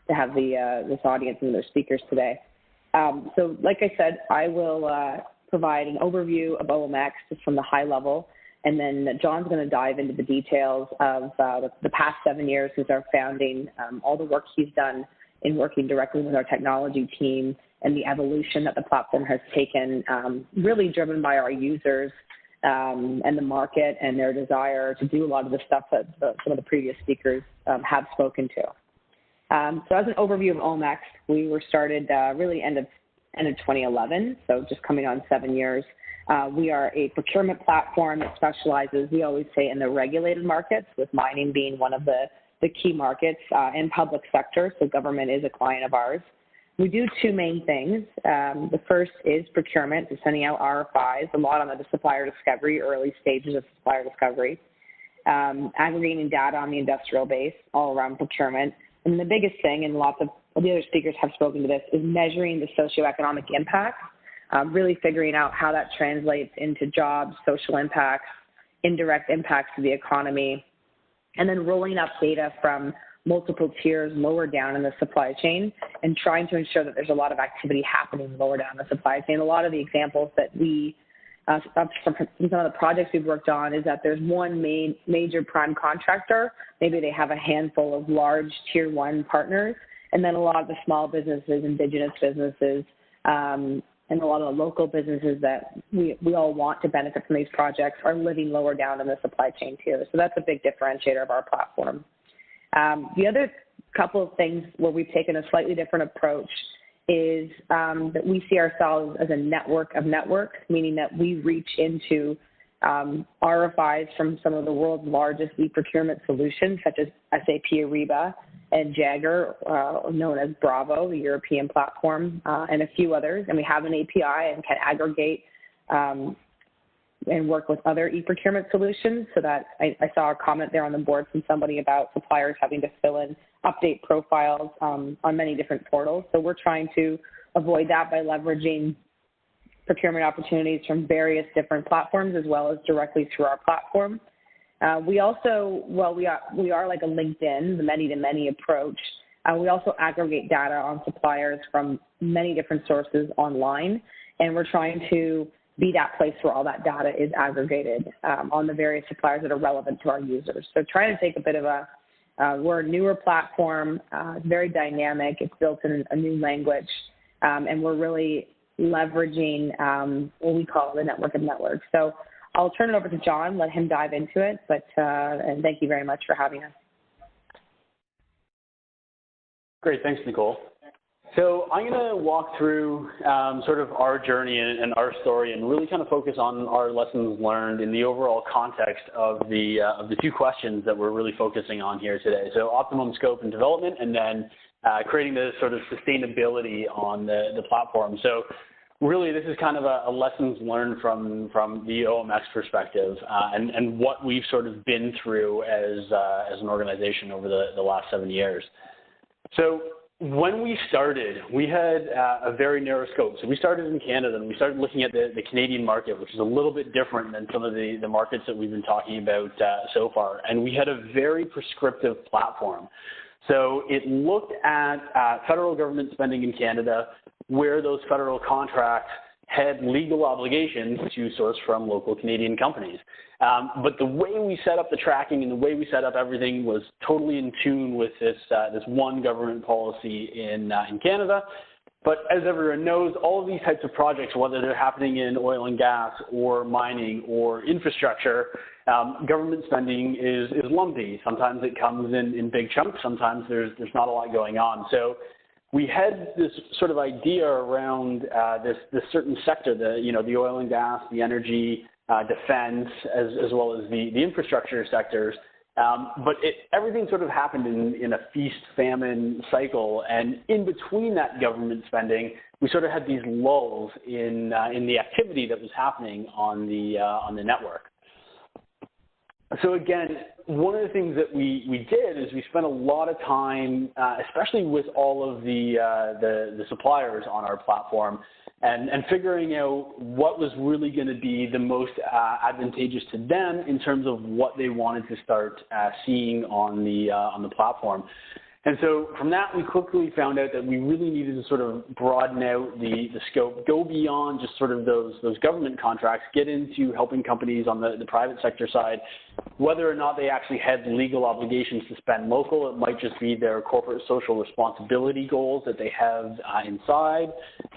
to have this audience and their speakers today. So like I said, I will provide an overview of OMX just from the high level. And then John's going to dive into the details of the past 7 years since our founding, all the work he's done in working directly with our technology team, and the evolution that the platform has taken, really driven by our users and the market and their desire to do a lot of the stuff that some of the previous speakers have spoken to. So as an overview of OMX, we were started really end of 2011, so just coming on 7 years. We are a procurement platform that specializes, we always say, in the regulated markets, with mining being one of the key markets, in public sector, so government is a client of ours. We do two main things. The first is procurement, so sending out RFIs, a lot on the supplier discovery, early stages of supplier discovery. aggregating data on the industrial base all around procurement. And the biggest thing, and lots of the other speakers have spoken to this, is measuring the socioeconomic impact, really figuring out how that translates into jobs, social impacts, indirect impacts to the economy, and then rolling up data from multiple tiers lower down in the supply chain and trying to ensure that there's a lot of activity happening lower down the supply chain. A lot of the examples that we, from some of the projects we've worked on, is that there's one major prime contractor, maybe they have a handful of large tier one partners, and then a lot of the small businesses, indigenous businesses, and a lot of the local businesses that we all want to benefit from these projects are living lower down in the supply chain tier. So that's a big differentiator of our platform. The other couple of things where we've taken a slightly different approach is that we see ourselves as a network of networks, meaning that we reach into RFIs from some of the world's largest e-procurement solutions, such as SAP Ariba and Jagger, known as Bravo, the European platform, and a few others. And we have an API and can aggregate and work with other e-procurement solutions, so that I saw a comment there on the board from somebody about suppliers having to fill in update profiles on many different portals. So we're trying to avoid that by leveraging procurement opportunities from various different platforms as well as directly through our platform. We also, well, we are like a LinkedIn, the many-to-many approach. We also aggregate data on suppliers from many different sources online, and we're trying to be that place where all that data is aggregated on the various suppliers that are relevant to our users. So trying to take a bit of we're a newer platform, it's very dynamic, it's built in a new language, and we're really leveraging what we call the network of networks. So I'll turn it over to John, let him dive into it, and thank you very much for having us. Great, thanks, Nicole. So I'm going to walk through sort of our journey and our story, and really kind of focus on our lessons learned in the overall context of the two questions that we're really focusing on here today. So optimum scope and development, and then creating the sort of sustainability on the platform. So really, this is kind of a lessons learned from the OMX perspective, and what we've sort of been through as an organization over the last 7 years. So when we started, we had a very narrow scope. So we started in Canada, and we started looking at the Canadian market, which is a little bit different than some of the markets that we've been talking about so far. And we had a very prescriptive platform. So it looked at federal government spending in Canada, where those federal contracts had legal obligations to source from local Canadian companies. But the way we set up the tracking and the way we set up everything was totally in tune with this one government policy in Canada. But as everyone knows, all of these types of projects, whether they're happening in oil and gas or mining or infrastructure, government spending is lumpy. Sometimes it comes in big chunks. Sometimes there's not a lot going on. So we had this sort of idea around this certain sector, the oil and gas, the energy, defense, as well as the infrastructure sectors. But everything sort of happened in a feast-famine cycle, and in between that government spending, we sort of had these lulls in the activity that was happening on the network. So again, one of the things that we did is we spent a lot of time, especially with all of the suppliers on our platform, and figuring out what was really going to be the most advantageous to them in terms of what they wanted to start seeing on the platform. And so from that, we quickly found out that we really needed to sort of broaden out the scope, go beyond just sort of those government contracts, get into helping companies on the private sector side, whether or not they actually had legal obligations to spend local. It might just be their corporate social responsibility goals that they have inside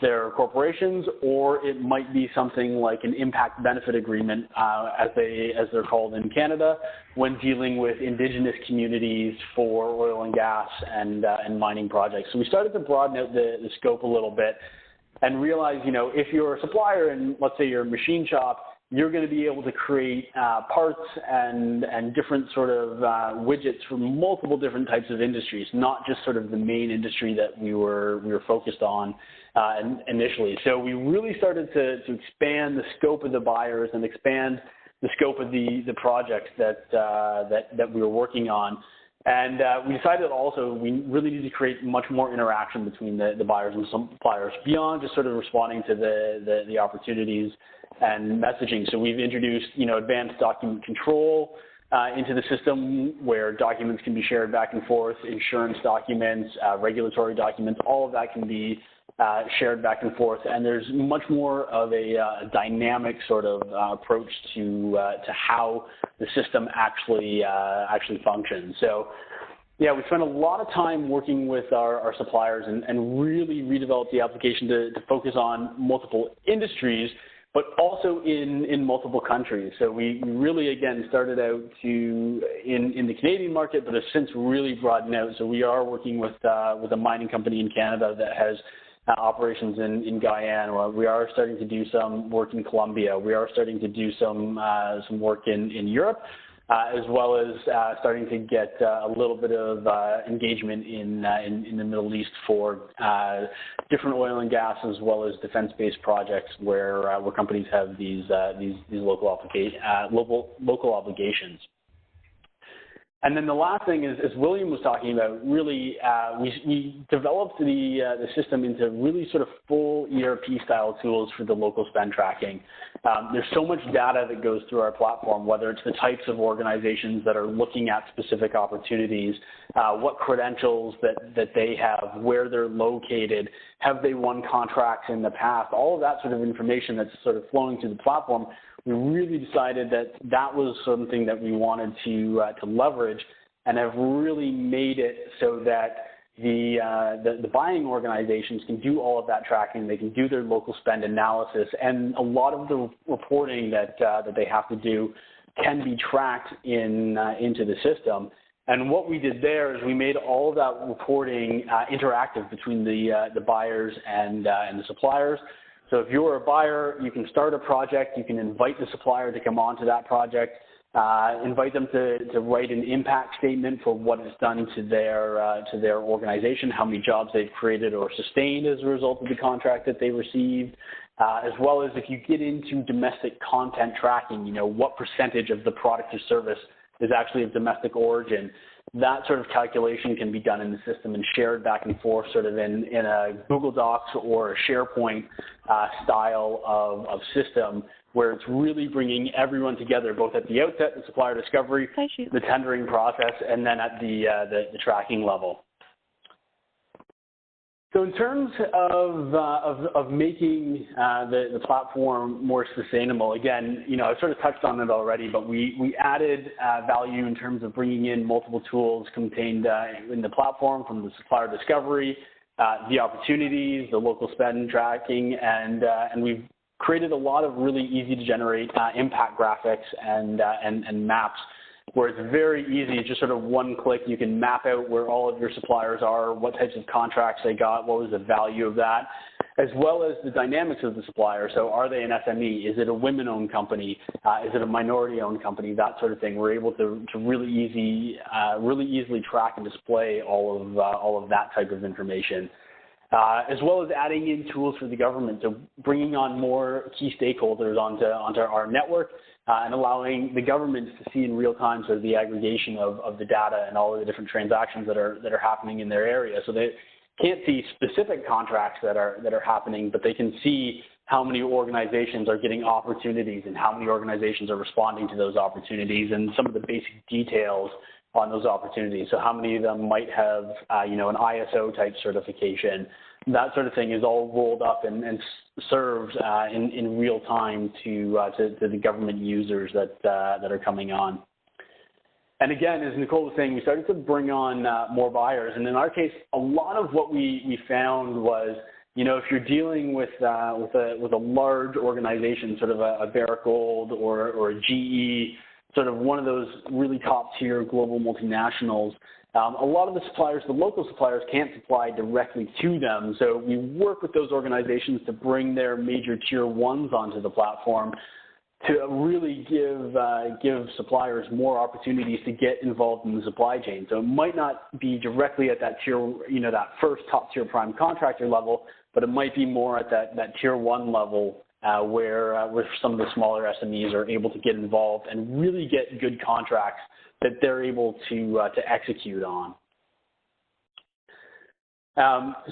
their corporations, or it might be something like an impact benefit agreement, as they're called in Canada, when dealing with Indigenous communities for oil and gas and mining projects. So we started to broaden out the scope a little bit and realize, if you're a supplier and let's say you're a machine shop, you're going to be able to create parts and different sort of widgets for multiple different types of industries, not just sort of the main industry that we were focused on initially. So we really started to expand the scope of the buyers and expand scope of the projects that we were working on. And we decided also we really need to create much more interaction between the buyers and suppliers beyond just sort of responding to the opportunities and messaging. So we've introduced, advanced document control into the system where documents can be shared back and forth, insurance documents, regulatory documents, all of that can be shared back and forth. And there's much more of a dynamic sort of approach to how the system actually functions. So yeah, we spent a lot of time working with our suppliers and really redeveloped the application to focus on multiple industries, but also in multiple countries. So we really, again, started out in the Canadian market, but have since really broadened out. So we are working with a mining company in Canada that has operations in Guyana. We are starting to do some work in Colombia. We are starting to do some work in Europe, as well as starting to get a little bit of engagement in the Middle East for different oil and gas, as well as defense-based projects where companies have these local obligations. And then the last thing is, as William was talking about, really we developed the system into really sort of full ERP-style tools for the local spend tracking. There's so much data that goes through our platform, whether it's the types of organizations that are looking at specific opportunities, what credentials that they have, where they're located, have they won contracts in the past, all of that sort of information that's sort of flowing through the platform. We really decided that was something that we wanted to leverage, and have really made it so that the buying organizations can do all of that tracking. They can do their local spend analysis, and a lot of the reporting that they have to do can be tracked into the system. And what we did there is we made all of that reporting interactive between the buyers and the suppliers. So if you're a buyer, you can start a project, you can invite the supplier to come onto that project, invite them to write an impact statement for what it's done to their organization, how many jobs they've created or sustained as a result of the contract that they received, as well as if you get into domestic content tracking, what percentage of the product or service is actually of domestic origin. That sort of calculation can be done in the system and shared back and forth sort of in a Google Docs or a SharePoint style of system, where it's really bringing everyone together, both at the outset, the supplier discovery, the tendering process, and then at the tracking level. So in terms of making the platform more sustainable, again, I've sort of touched on it already, but we added value in terms of bringing in multiple tools contained in the platform, from the supplier discovery, the opportunities, the local spend tracking, and we've created a lot of really easy to generate impact graphics and maps, where it's very easy. It's just sort of one click. You can map out where all of your suppliers are, what types of contracts they got, what was the value of that, as well as the dynamics of the supplier. So are they an SME? Is it a women-owned company? Is it a minority-owned company? That sort of thing. We're able to really easily track and display all of that type of information. As well as adding in tools for the government, so bringing on more key stakeholders onto our network, and allowing the governments to see in real time sort of the aggregation of the data and all of the different transactions that are happening in their area. So they can't see specific contracts that are happening, but they can see how many organizations are getting opportunities and how many organizations are responding to those opportunities, and some of the basic details on those opportunities. So how many of them might have, an ISO type certification. That sort of thing is all rolled up and served in real time to the government users that are coming on. And again, as Nicole was saying, we started to bring on more buyers. And in our case, a lot of what we found was, if you're dealing with a large organization, sort of a Barrick Gold or a GE, sort of one of those really top-tier global multinationals, a lot of the suppliers, the local suppliers, can't supply directly to them. So we work with those organizations to bring their major tier ones onto the platform to really give suppliers more opportunities to get involved in the supply chain. So it might not be directly at that tier, that first top-tier prime contractor level, but it might be more at that tier one level where some of the smaller SMEs are able to get involved and really get good contracts that they're able to execute on.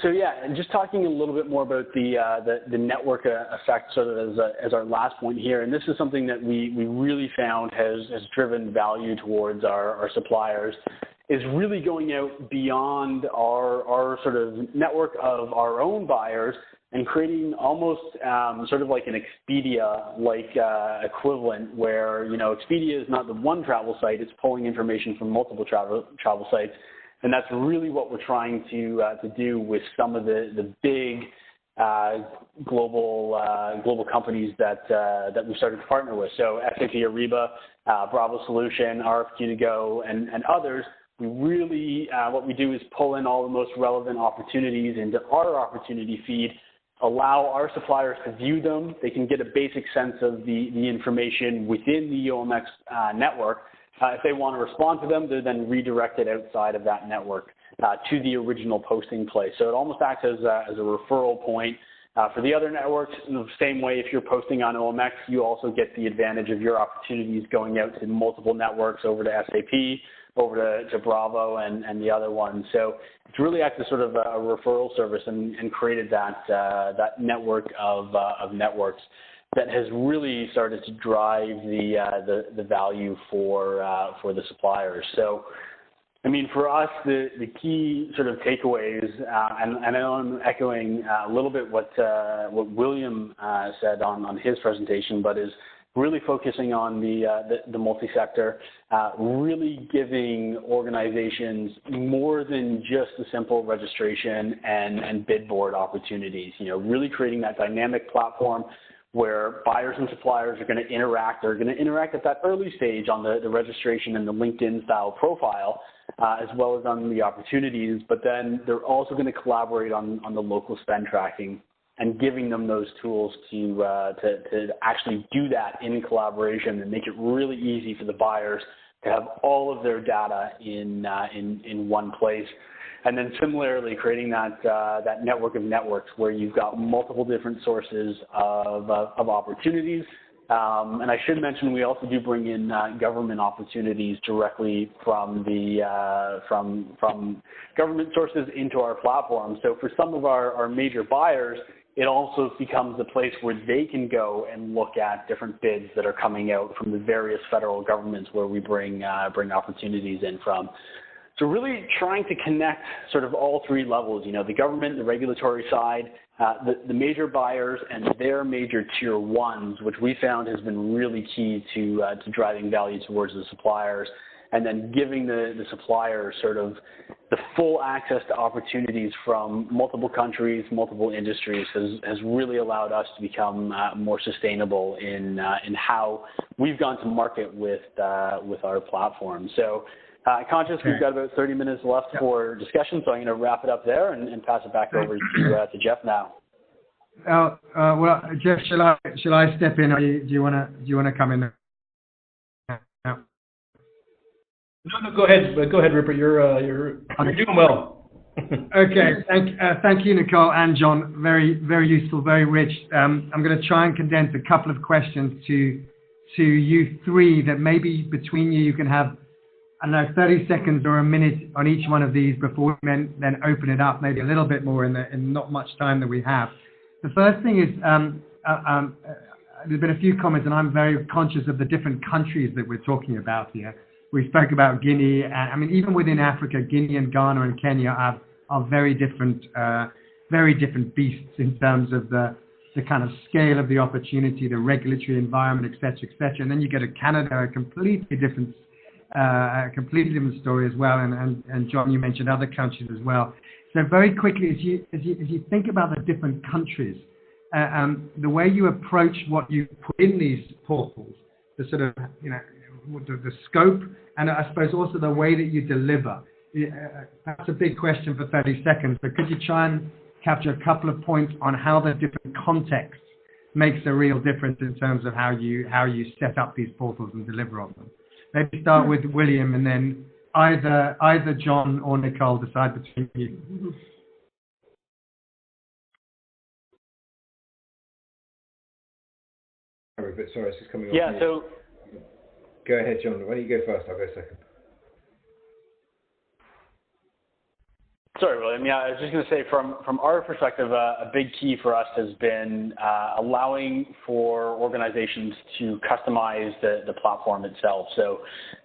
So yeah, and just talking a little bit more about the network effect sort of as our last point here, and this is something that we really found has driven value towards our suppliers, is really going out beyond our sort of network of our own buyers and creating almost sort of like an Expedia-like equivalent where, you know, Expedia is not the one travel site, it's pulling information from multiple travel sites. And that's really what we're trying to do with some of the big global companies that we started to partner with. So SAP Ariba, Bravo Solution, RFQ2Go, and others. We really, what we do is pull in all the most relevant opportunities into our opportunity feed, allow our suppliers to view them. They can get a basic sense of the information within the OMX network. If they want to respond to them, they're then redirected outside of that network to the original posting place. So it almost acts as a referral point for the other networks. In the same way, if you're posting on OMX, you also get the advantage of your opportunities going out to multiple networks, over to SAP, over to Bravo, and the other ones. So it's really acted as sort of a referral service and created that network of networks that has really started to drive the value for the suppliers. So, I mean, for us, the key sort of takeaways, and I know I'm echoing a little bit what William said on his presentation, but is really focusing on the multi-sector, really giving organizations more than just a simple registration and bid board opportunities. You know, really creating that dynamic platform where buyers and suppliers are going to interact. They're going to interact at that early stage on the registration and the LinkedIn style profile, as well as on the opportunities, but then they're also going to collaborate on the local spend tracking and giving them those tools to actually do that in collaboration and make it really easy for the buyers to have all of their data in one place. And then similarly, creating that network of networks where you've got multiple different sources of opportunities. And I should mention we also do bring in government opportunities directly from from government sources into our platform. So for some of our major buyers, it also becomes a place where they can go and look at different bids that are coming out from the various federal governments where we bring opportunities in from. So really trying to connect sort of all three levels, you know, the government, the regulatory side, the major buyers and their major tier ones, which we found has been really key to driving value towards the suppliers, and then giving the suppliers sort of the full access to opportunities from multiple countries, multiple industries has really allowed us to become more sustainable in how we've gone to market with our platform. So conscious we've got about 30 minutes left for discussion, so I'm going to wrap it up there and pass it back over to Jeff now. Well, Jeff, shall I step in, or do you want to come in? No, go ahead. Go ahead, Rupert. You're doing well. Okay. Thank you, Nicole and John. Very, very useful, very rich. I'm going to try and condense a couple of questions to you three that maybe between you can have, I don't know, 30 seconds or a minute on each one of these before we then open it up maybe a little bit more in not much time that we have. The first thing is there's been a few comments, and I'm very conscious of the different countries that we're talking about here. We spoke about Guinea, and I mean, even within Africa, Guinea and Ghana and Kenya are very different beasts in terms of the kind of scale of the opportunity, the regulatory environment, et cetera, et cetera. And then you go to Canada, a completely different story as well. And John, you mentioned other countries as well. So very quickly, as you think about the different countries, the way you approach what you put in these portals, the sort of, you know, the scope, and I suppose also the way that you deliver. That's a big question for 30 seconds, but could you try and capture a couple of points on how the different contexts makes a real difference in terms of how you set up these portals and deliver on them? Maybe start with William, and then either John or Nicole decide between you. Rupert. Sorry, it's just coming off. Yeah, mute. so Go ahead, John. Why don't you go first? I'll go second. sorry, William. Yeah, I was just going to say from our perspective, a big key for us has been allowing for organizations to customize the platform itself. So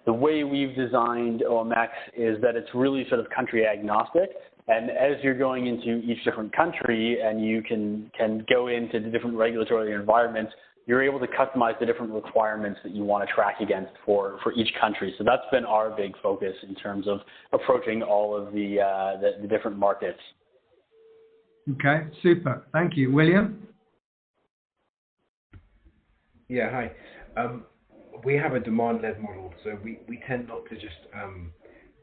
the way we've designed OMX is that it's really sort of country agnostic. And as you're going into each different country and you can go into the different regulatory environments, you're able to customize the different requirements that you want to track against for each country. So that's been our big focus in terms of approaching all of the different markets. Okay, super. Thank you. William? Yeah, hi. We have a demand-led model, so we tend not to just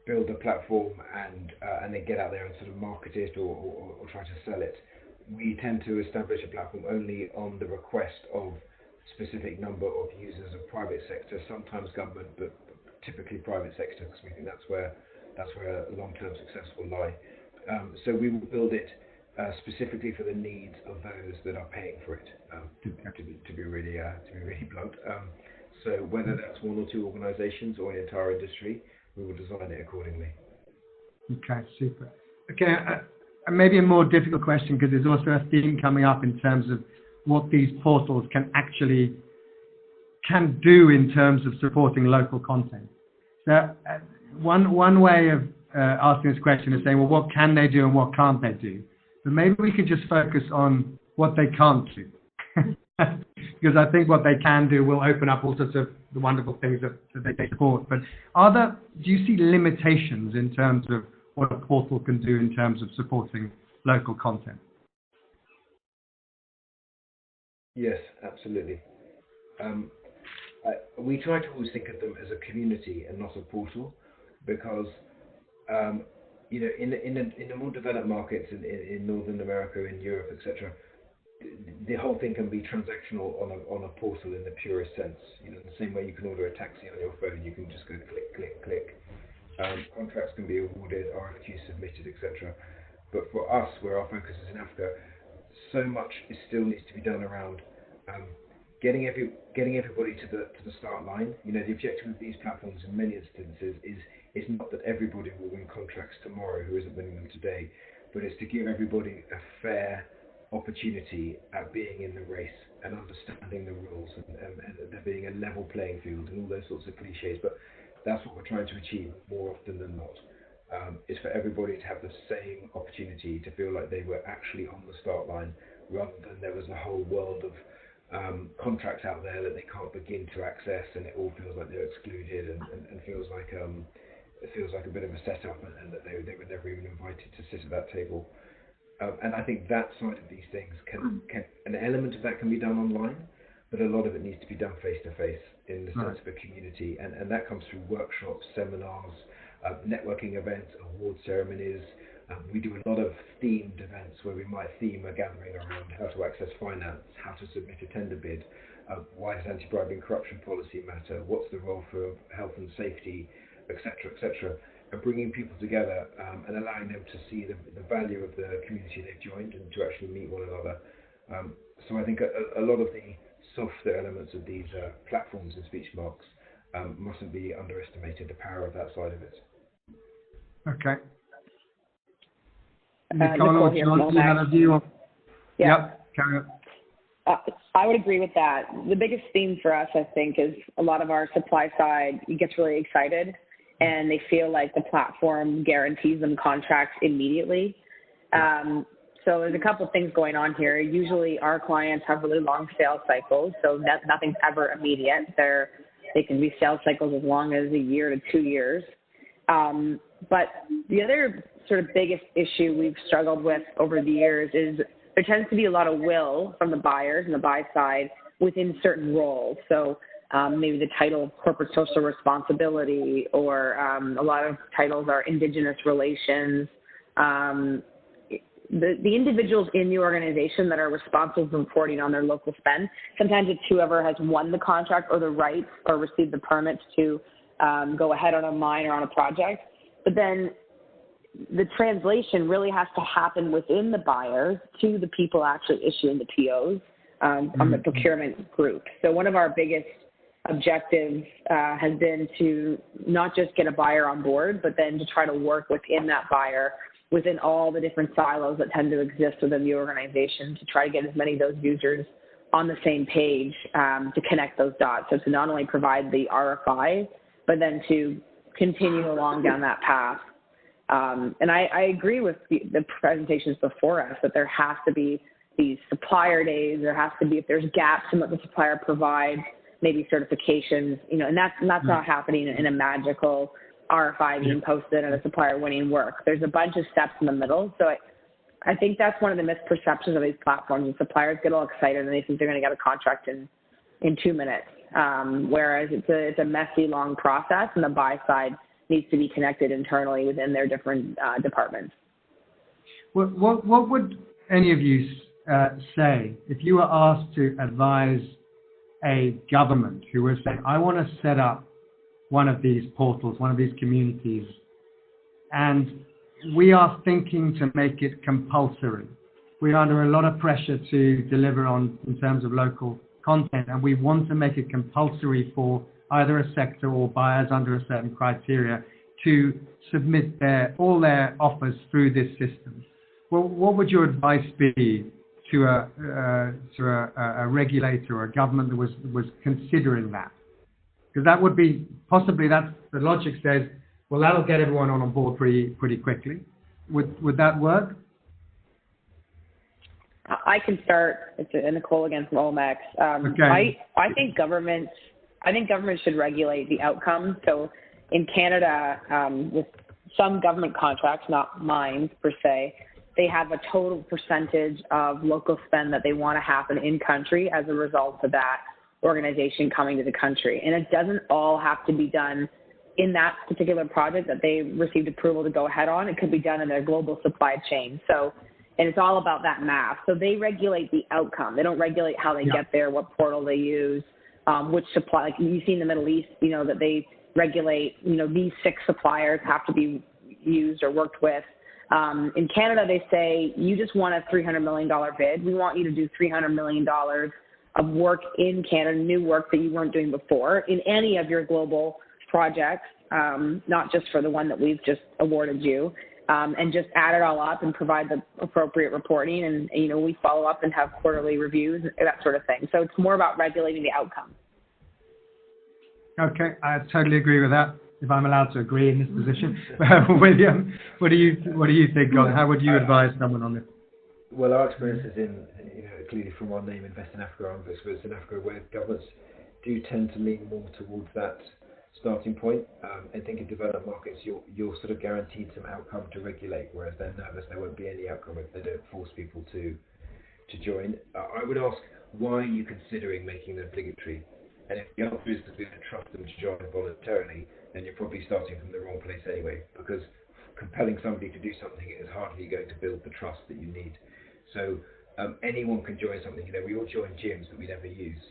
build a platform and then get out there and sort of market it or try to sell it. We tend to establish a platform only on the request of specific number of users of private sector, sometimes government, but typically private sector, because we think that's where long-term success will lie. So we will build it specifically for the needs of those that are paying for it. To be really blunt. So whether that's one or two organisations or an entire industry, we will design it accordingly. Okay, super. Okay, maybe a more difficult question, because there's also a theme coming up in terms of what these portals can do in terms of supporting local content. So one way of asking this question is saying, well, what can they do and what can't they do? But maybe we could just focus on what they can't do. Because I think what they can do will open up all sorts of the wonderful things that they support. But do you see limitations in terms of what a portal can do in terms of supporting local content? Yes, absolutely. We try to always think of them as a community and not a portal, because in the more developed markets in Northern America, in Europe, etc., the whole thing can be transactional on a portal in the purest sense. The same way you can order a taxi on your phone, you can just go click, click, click. Contracts can be awarded, RFQs submitted, etc. But for us, where our focus is in Africa, so much still needs to be done around getting everybody to the start line. The objective of these platforms in many instances is not that everybody will win contracts tomorrow who isn't winning them today, but it's to give everybody a fair opportunity at being in the race and understanding the rules and there being a level playing field and all those sorts of cliches. But that's what we're trying to achieve more often than not. Is for everybody to have the same opportunity to feel like they were actually on the start line, rather than there was a whole world of contracts out there that they can't begin to access, and it all feels like they're excluded and feels like a bit of a setup, and that they were never even invited to sit at that table. And I think that side of these things an element of that can be done online, but a lot of it needs to be done face to face in the sense of a community, and that comes through workshops, seminars, networking events, award ceremonies. We do a lot of themed events where we might theme a gathering around how to access finance, how to submit a tender bid, why does anti-bribery and corruption policy matter, what's the role for health and safety, etc., etc., and bringing people together and allowing them to see the value of the community they've joined and to actually meet one another. So I think a lot of the softer elements of these platforms and speech marks mustn't be underestimated, the power of that side of it. Okay. Nicole, do you have a view on? Yeah. Yep, carry on. I would agree with that. The biggest theme for us, I think, is a lot of our supply side gets really excited and they feel like the platform guarantees them contracts immediately. So there's a couple of things going on here. Usually our clients have really long sales cycles, so nothing's ever immediate. They can be sales cycles as long as a year to 2 years. But the other sort of biggest issue we've struggled with over the years is there tends to be a lot of will from the buyers and the buy side within certain roles. So maybe the title of corporate social responsibility, or a lot of titles are indigenous relations. The individuals in the organization that are responsible for reporting on their local spend, sometimes it's whoever has won the contract or the rights or received the permits to go ahead on a mine or on a project. But then the translation really has to happen within the buyers to the people actually issuing the POs. on the procurement group. So one of our biggest objectives has been to not just get a buyer on board, but then to try to work within that buyer, within all the different silos that tend to exist within the organization, to try to get as many of those users on the same page to connect those dots. So to not only provide the RFI, but then to continue along down that path. And I agree with the presentations before us that there has to be these supplier days. There has to be, if there's gaps in what the supplier provides, maybe certifications, and that's not happening in a magical RFI being posted and a supplier winning work. There's a bunch of steps in the middle. So I think that's one of the misperceptions of these platforms. And suppliers get all excited and they think they're going to get a contract in 2 minutes, whereas it's a messy, long process, and the buy side needs to be connected internally within their different departments. What would any of you say if you were asked to advise a government who was saying, I want to set up one of these portals, one of these communities, and we are thinking to make it compulsory. We're under a lot of pressure to deliver in terms of local content, and we want to make it compulsory for either a sector or buyers under a certain criteria to submit all their offers through this system. Well, what would your advice be to a regulator or a government that was considering that? Because that would be possibly, that's the logic says, well, that'll get everyone on board pretty quickly. Would that work? I can start. It's Nicole again from OMX. Okay. I think government should regulate the outcome. So in Canada, with some government contracts, not mine per se, they have a total percentage of local spend that they want to happen in country as a result of that organization coming to the country. And it doesn't all have to be done in that particular project that they received approval to go ahead on. It could be done in their global supply chain. So, and it's all about that math. So they regulate the outcome. They don't regulate how they get there, what portal they use, which supply. Like you see in the Middle East, that they regulate, these 6 suppliers have to be used or worked with. In Canada, they say, you just want a $300 million bid. We want you to do $300 million of work in Canada, new work that you weren't doing before in any of your global projects, not just for the one that we've just awarded you, and just add it all up and provide the appropriate reporting. And, we follow up and have quarterly reviews, that sort of thing. So it's more about regulating the outcome. Okay, I totally agree with that, if I'm allowed to agree in this position. William, what do you think, Colin? How would you advise someone on this? Well, our experience is clearly from our name, Invest in Africa, our experience in Africa, where governments do tend to lean more towards that starting point. I think in developed markets, you're sort of guaranteed some outcome to regulate, whereas they're nervous there won't be any outcome if they don't force people to join. I would ask, why are you considering making them obligatory? And if the answer is that we don't trust them to join voluntarily, then you're probably starting from the wrong place anyway, because compelling somebody to do something is hardly going to build the trust that you need. So anyone can join something. We all join gyms that we never use.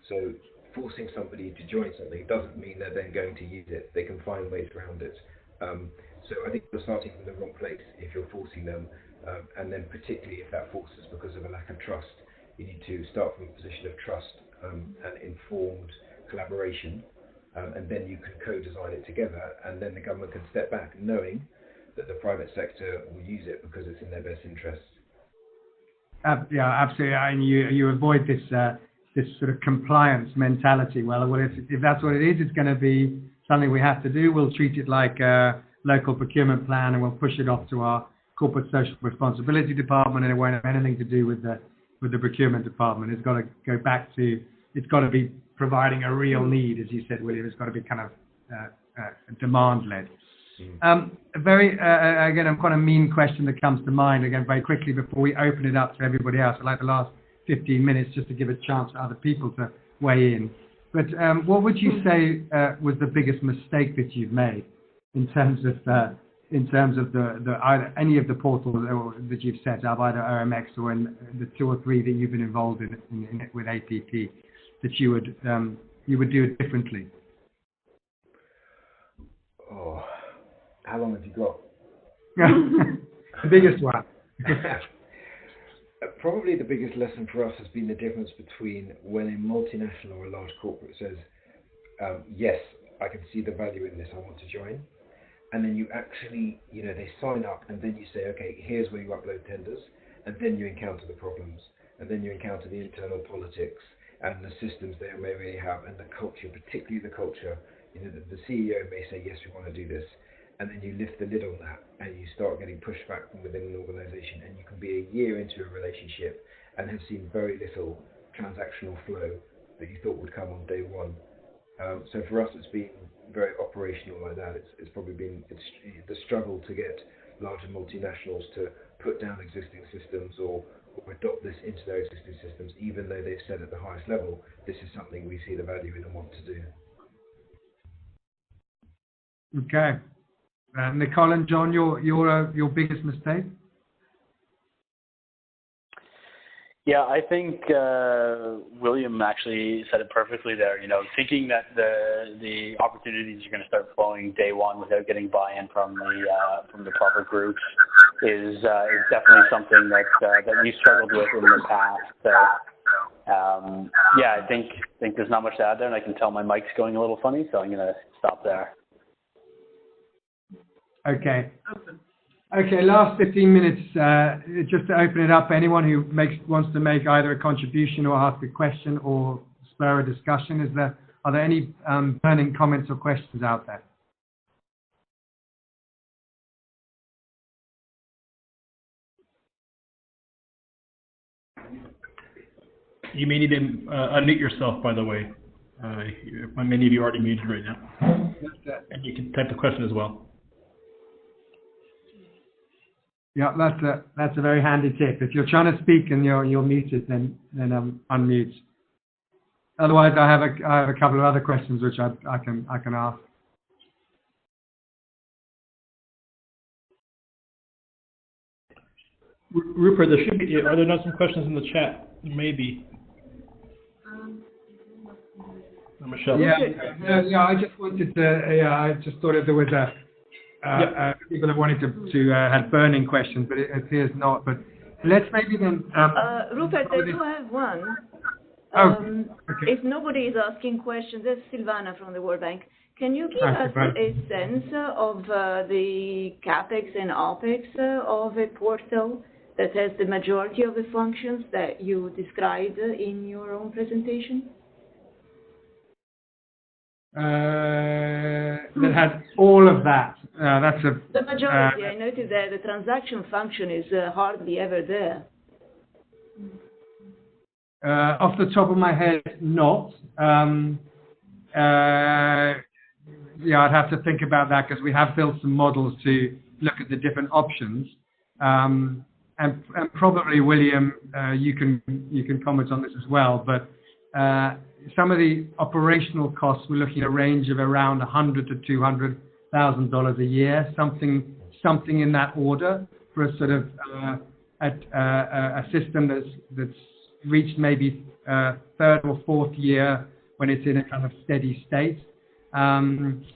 So forcing somebody to join something doesn't mean they're then going to use it. They can find ways around it. So I think you're starting from the wrong place if you're forcing them, and then particularly if that force is because of a lack of trust. You need to start from a position of trust and informed collaboration, and then you can co-design it together, and then the government can step back knowing that the private sector will use it because it's in their best interest. Yeah, absolutely. And you avoid this sort of compliance mentality. Well, if that's what it is, it's going to be something we have to do. We'll treat it like a local procurement plan, and we'll push it off to our corporate social responsibility department, and it won't have anything to do with the procurement department. It's got to go back to, it's got to be providing a real need, as you said, William. It's got to be kind of demand-led. Again, a kind of mean question that comes to mind, again, very quickly before we open it up to everybody else. I'd like the last 15 minutes just to give a chance for other people to weigh in. But what would you say was the biggest mistake that you've made in terms of either any of the portals that you've set up, either OMX or in the 2 or 3 that you've been involved in with APP, that you would do it differently? Oh, how long have you got? The biggest one. Probably the biggest lesson for us has been the difference between when a multinational or a large corporate says, yes, I can see the value in this, I want to join. And then you actually, they sign up and then you say, okay, here's where you upload tenders. And then you encounter the problems. And then you encounter the internal politics and the systems they may have and the culture, particularly the culture. The CEO may say, yes, we want to do this. And then you lift the lid on that and you start getting pushback from within an organization, and you can be a year into a relationship and have seen very little transactional flow that you thought would come on day one. So for us, it's been very operational like that. It's probably been the struggle to get larger multinationals to put down existing systems or adopt this into their existing systems, even though they've said at the highest level, this is something we see the value in and want to do. Okay. Nicole and John, your biggest mistake? Yeah, I think William actually said it perfectly there. Thinking that the opportunities are going to start flowing day one without getting buy-in from the proper groups is definitely something that we struggled with in the past. So I think there's not much to add there, and I can tell my mic's going a little funny, so I'm going to stop there. Okay. Okay, last 15 minutes, just to open it up, anyone who wants to make either a contribution or ask a question or spur a discussion, are there any burning comments or questions out there? You may need to unmute yourself, by the way. Many of you are already muted right now. And you can type the question as well. Yeah, that's a very handy tip. If you're trying to speak and you're muted, then unmute. Otherwise, I have a couple of other questions which I can ask. Rupert, there should be. Are there not some questions in the chat? Maybe. Michelle. Yeah. I just wanted to. I just thought if there was people that wanted to have burning questions, but it appears not. But let's maybe then. Rupert, I do have one. Okay. If nobody is asking questions, that's Silvana from the World Bank. Can you give us a sense of the CapEx and OpEx of a portal that has the majority of the functions that you described in your own presentation? That has all of that. That's the majority. I noticed that the transaction function is hardly ever there. Off the top of my head, not. I'd have to think about that because we have built some models to look at the different options. And probably William, you can comment on this as well. But some of the operational costs, we're looking at a range of around $100,000 to $200,000 a year, something in that order for a sort of a system that's reached maybe third or fourth year when it's in a kind of steady state. And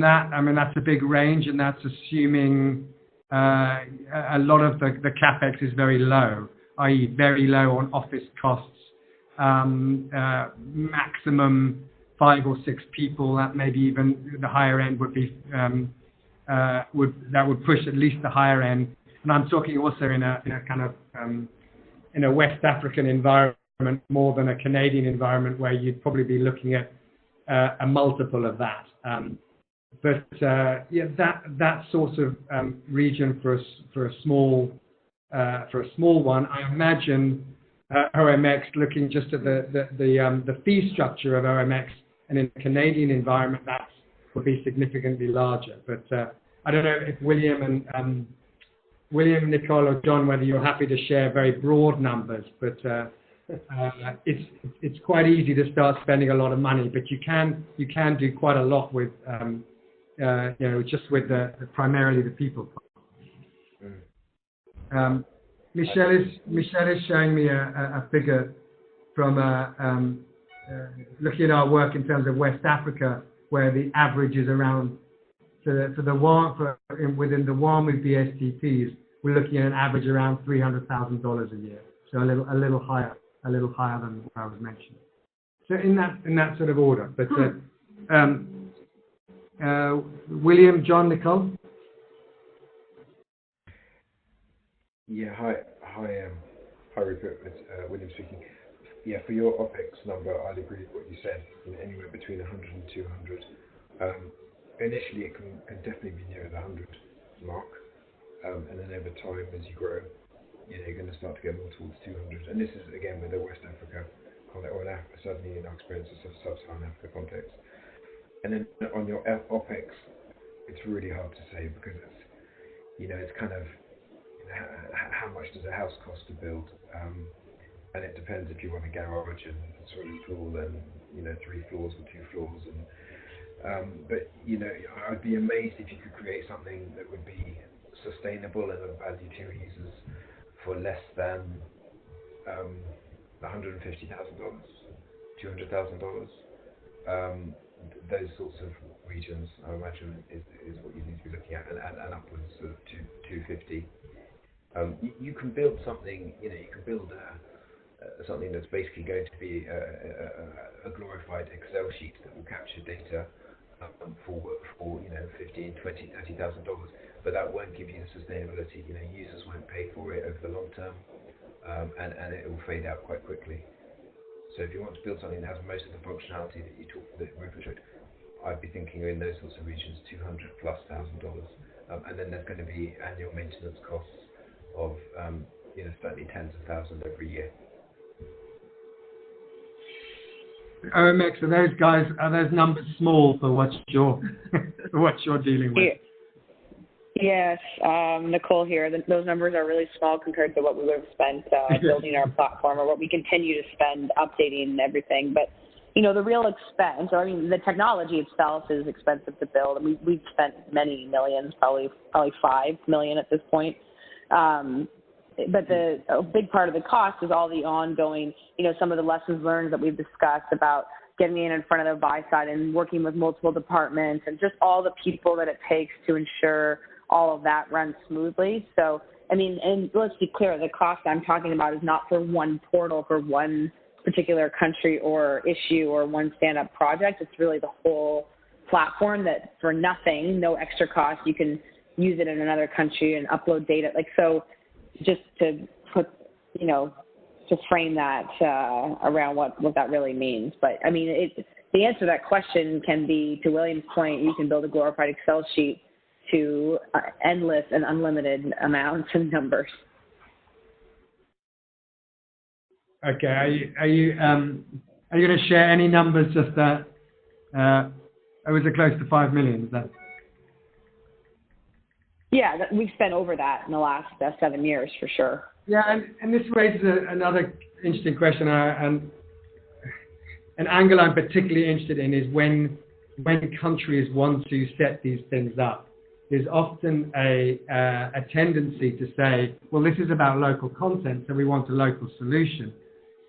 that's a big range, and that's assuming a lot of the CapEx is very low, i.e. very low on office costs, maximum 5 or 6 people, that maybe even the higher end would be, that would push at least the higher end. And I'm talking also in a kind of, in a West African environment more than a Canadian environment where you'd probably be looking at a multiple of that. That sort of region for a small one, I imagine OMX, looking just at the fee structure of OMX, and in the Canadian environment that would be significantly larger. But I don't know if William, Nicole, or John, whether you're happy to share very broad numbers, but it's quite easy to start spending a lot of money, but you can do quite a lot with just with primarily the people. Michelle is showing me a figure from looking at our work in terms of West Africa, where the average is around within the WAMU BSTPs we're looking at an average around $300,000 a year. So a little higher than what I was mentioning. So in that sort of order. But William, John, Nicole. Yeah, hi, Rupert. It's William speaking. Yeah, for your OPEX number, I'd agree with what you said. Anywhere between 100 and 200. Initially, it can definitely be near the 100 mark, and then over time, as you grow, you're going to start to get more towards 200. And this is again with the West Africa context, or certainly in our experience, of Sub-Saharan Africa context. And then on your OPEX, it's really hard to say because it's kind of how much does a house cost to build, and it depends if you want a garage and swimming pool and 3 floors or 2 floors, and but I'd be amazed if you could create something that would be sustainable and of value to users for less than $150,000, $200,000. Those sorts of regions, I imagine, is what you need to be looking at, and upwards of 250. You can build something, you can build something that's basically going to be a glorified Excel sheet that will capture data for $15,000, $20,000, $30,000, but that won't give you the sustainability. Users won't pay for it over the long term, and it will fade out quite quickly. So if you want to build something that has most of the functionality that Rupert showed, I'd be thinking in those sorts of regions, $200,000+, and then there's going to be annual maintenance costs of certainly tens of thousands every year. OMX, are those numbers small for what you're dealing with? Yes, Nicole here. Those numbers are really small compared to what we would have spent building our platform, or what we continue to spend updating everything. But the real expense, the technology itself is expensive to build, and we've spent many millions, probably $5 million at this point. But a big part of the cost is all the ongoing, some of the lessons learned that we've discussed about getting in front of the buy side and working with multiple departments, and just all the people that it takes to ensure all of that runs smoothly. So, and let's be clear, the cost I'm talking about is not for one portal for one particular country or issue or one stand-up project. It's really the whole platform that for nothing, no extra cost, you can use it in another country and upload data. So just to put, to frame that around what that really means. But the answer to that question can be, to William's point, you can build a glorified Excel sheet to endless and unlimited amounts of numbers. Okay. Are you going to share any numbers? Just that was it close to 5 million? Is that? Yeah, we've spent over that in the last 7 years for sure. Yeah, and this raises another interesting question, and an angle I'm particularly interested in is when countries want to set these things up, there's often a tendency to say, well, this is about local content, so we want a local solution.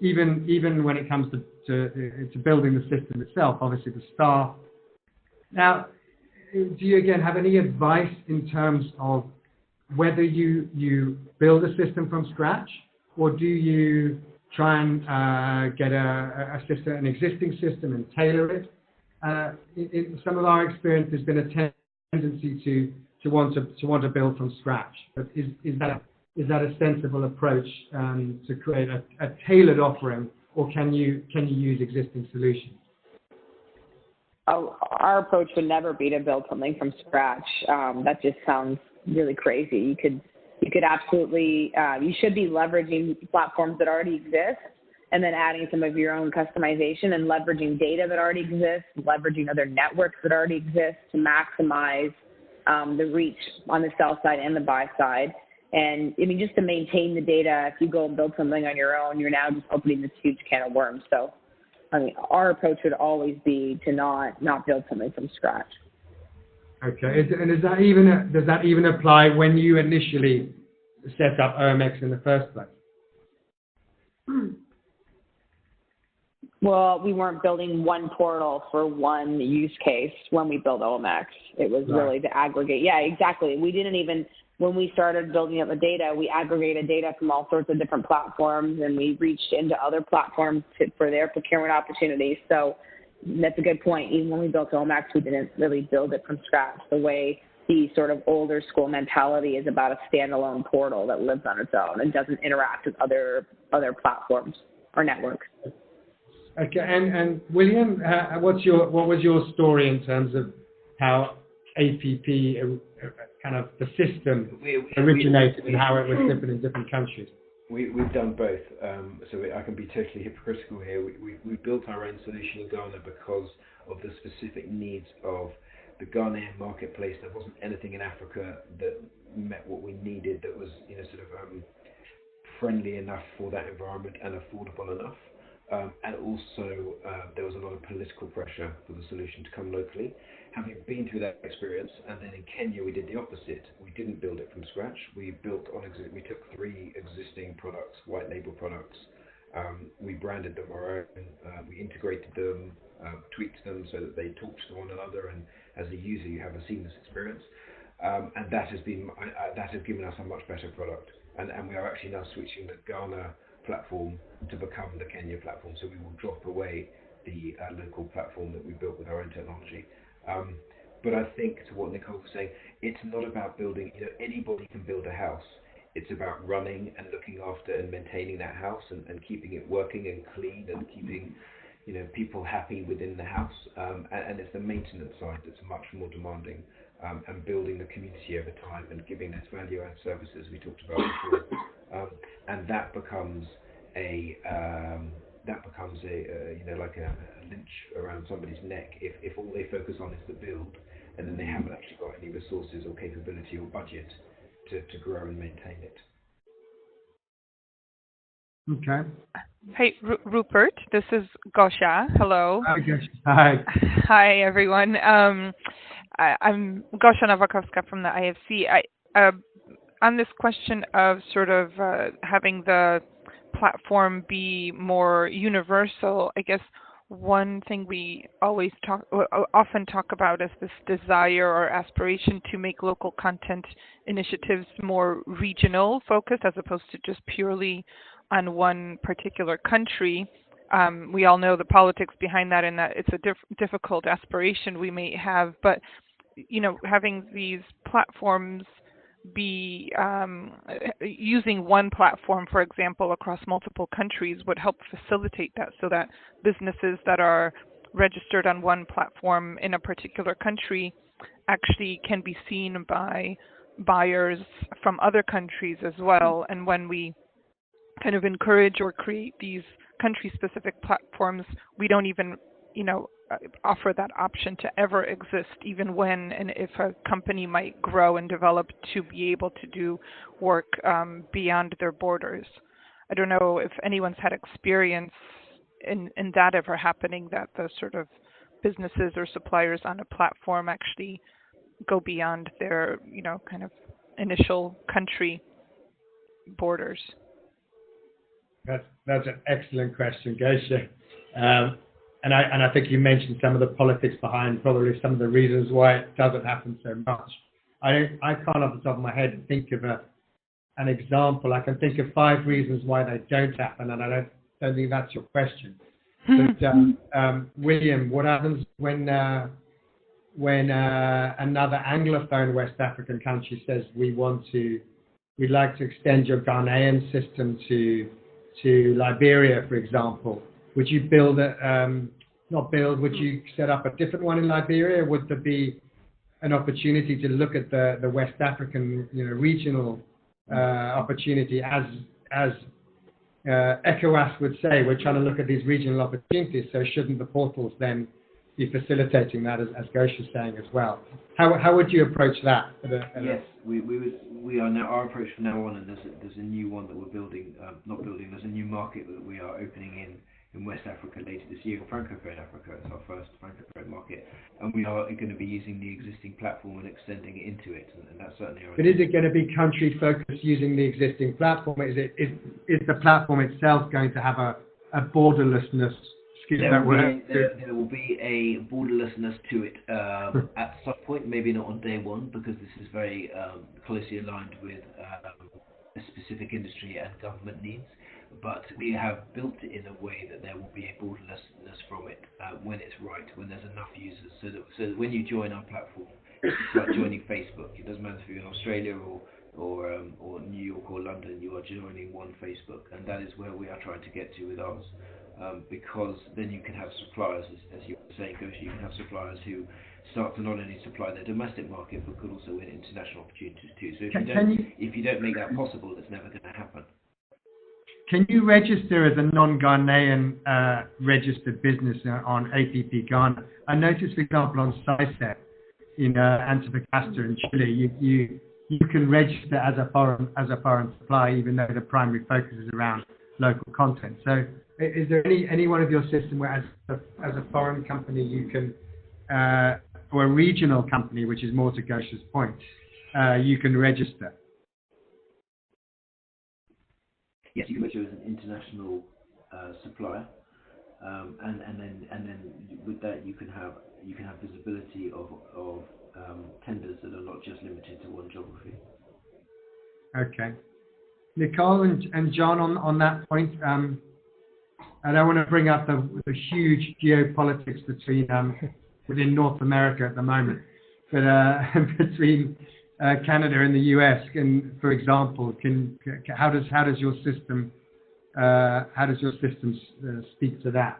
Even when it comes to building the system itself, obviously the staff. Now, do you again have any advice in terms of whether you build a system from scratch, or do you try and get an existing system and tailor it? In some of our experience, there's been a tendency to want to build from scratch. But is that a sensible approach to create a tailored offering, or can you use existing solutions? Our approach would never be to build something from scratch. That just sounds really crazy. You could absolutely, you should be leveraging platforms that already exist, and then adding some of your own customization and leveraging data that already exists, leveraging other networks that already exist to maximize the reach on the sell side and the buy side. And just to maintain the data, if you go and build something on your own, you're now just opening this huge can of worms. So, our approach would always be to not build something from scratch. Okay, and does that even apply when you initially set up OMX in the first place? Well, we weren't building one portal for one use case when we built OMX. It was really to aggregate. Yeah, exactly. We didn't even when we started building up the data, we aggregated data from all sorts of different platforms, and we reached into other platforms for their procurement opportunities. So that's a good point. Even when we built OMAX, we didn't really build it from scratch the way the sort of older school mentality is about a standalone portal that lives on its own and doesn't interact with other platforms or networks. Okay, and William, what was your story in terms of how APP, kind of the system originated and how it was different in different countries? We've done both, so I can be totally hypocritical here. We built our own solution in Ghana because of the specific needs of the Ghanaian marketplace. There wasn't anything in Africa that met what we needed, that was sort of friendly enough for that environment and affordable enough. And also there was a lot of political pressure for the solution to come locally. Having been through that experience, and then in Kenya we did the opposite. We didn't build it from scratch. We took 3 existing products, white label products. We branded them our own. We integrated them, tweaked them so that they talked to one another, and as a user you have a seamless experience. And that has given us a much better product. And we are actually now switching the Ghana platform to become the Kenya platform. So we will drop away the local platform that we built with our own technology. But I think, to what Nicole was saying, it's not about building, anybody can build a house. It's about running and looking after and maintaining that house and keeping it working and clean and keeping, people happy within the house. And it's the maintenance side that's much more demanding, and building the community over time and giving those value-add services we talked about before. And that becomes a like a lynch around somebody's neck if all they focus on is the build, and then they haven't actually got any resources or capability or budget to grow and maintain it. Okay. Hey, Rupert, this is Gosha. Hello. Hi, Gosha. Hi. Hi, everyone. I'm Gosha Novakovska from the IFC. On this question of sort of having the platform be more universal, I guess one thing we often talk about is this desire or aspiration to make local content initiatives more regional focused as opposed to just purely on one particular country. We all know the politics behind that, and that it's a difficult aspiration we may have, but having these platforms be using one platform, for example, across multiple countries would help facilitate that, so that businesses that are registered on one platform in a particular country actually can be seen by buyers from other countries as well. And when we kind of encourage or create these country-specific platforms, we don't even, offer that option to ever exist, even when and if a company might grow and develop to be able to do work beyond their borders. I don't know if anyone's had experience in that ever happening, that the sort of businesses or suppliers on a platform actually go beyond their, kind of initial country borders. That's an excellent question, Gosha. And I think you mentioned some of the politics behind probably some of the reasons why it doesn't happen so much. I can't off the top of my head think of an example. I can think of 5 reasons why they don't happen, and I don't think that's your question. But William, what happens when another Anglophone West African country says we'd like to extend your Ghanaian system to Liberia, for example? Would you build would you set up a different one in Liberia? Would there be an opportunity to look at the West African, regional opportunity as ECOWAS would say, we're trying to look at these regional opportunities, so shouldn't the portals then be facilitating that, as Gosha is saying as well? How would you approach that? Yes, we are now, our approach from now on, and there's a new one that we're building, there's a new market that we are opening in West Africa later this year, Francophone Africa. It's our first Francophone market, and we are going to be using the existing platform and extending it into it, and that's certainly our. But is it going to be country focused using the existing platform? Is the platform itself going to have a borderlessness There will be a borderlessness to it at some point, maybe not on day one, because this is very closely aligned with a specific industry and government needs. But we have built it in a way that there will be a borderlessness from it when it's right, when there's enough users. So that when you join our platform, it's like joining Facebook. It doesn't matter if you're in Australia or New York or London, you are joining one Facebook, and that is where we are trying to get to with ours. Because then you can have suppliers, as you were saying, Gosha, you can have suppliers who start to not only supply their domestic market, but could also win international opportunities too. So if you don't make that possible, it's never going to happen. Can you register as a non-Ghanaian registered business on APP Ghana? I noticed, for example, on SciSet in Antofagasta in Chile, you can register as a foreign supplier, even though the primary focus is around local content. So, is there any one of your system where, as a foreign company, you can, or a regional company, which is more to Gosha's point, you can register? Yes, you can register as an international supplier, and then with that you can have visibility of tenders that are not just limited to one geography. Okay, Nicole and John, on that point, I don't want to bring up the huge geopolitics within North America at the moment, but between Canada and the US, for example, how does your system speak to that?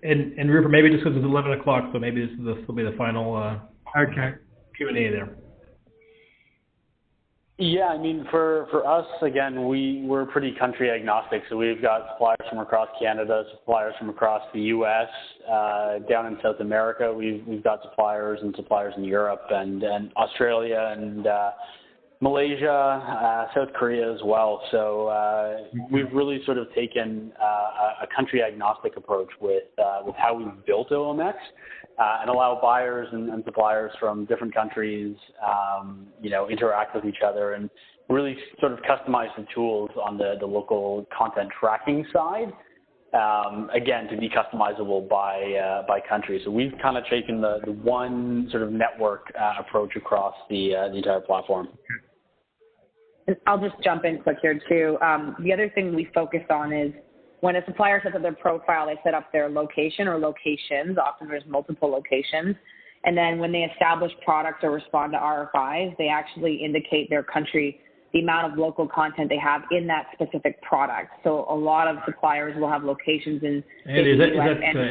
And Rupert, maybe just because it's 11 o'clock, so maybe this will be the final okay. Q&A there. Yeah, I mean, for us, again, we're pretty country agnostic. So we've got suppliers from across Canada, suppliers from across the U.S., down in South America. We've got suppliers in Europe and Australia and Malaysia, South Korea as well. So we've really sort of taken a country agnostic approach with how we've built OMX. And allow buyers and suppliers from different countries, interact with each other and really sort of customize the tools on the local content tracking side, again, to be customizable by country. So we've kind of taken the one sort of network approach across the entire platform. I'll just jump in quick here too. The other thing we focus on is when a supplier sets up their profile, they set up their location or locations. Often there's multiple locations. And then when they establish products or respond to RFIs, they actually indicate their country, the amount of local content they have in that specific product. So a lot of suppliers will have locations in Andy, is that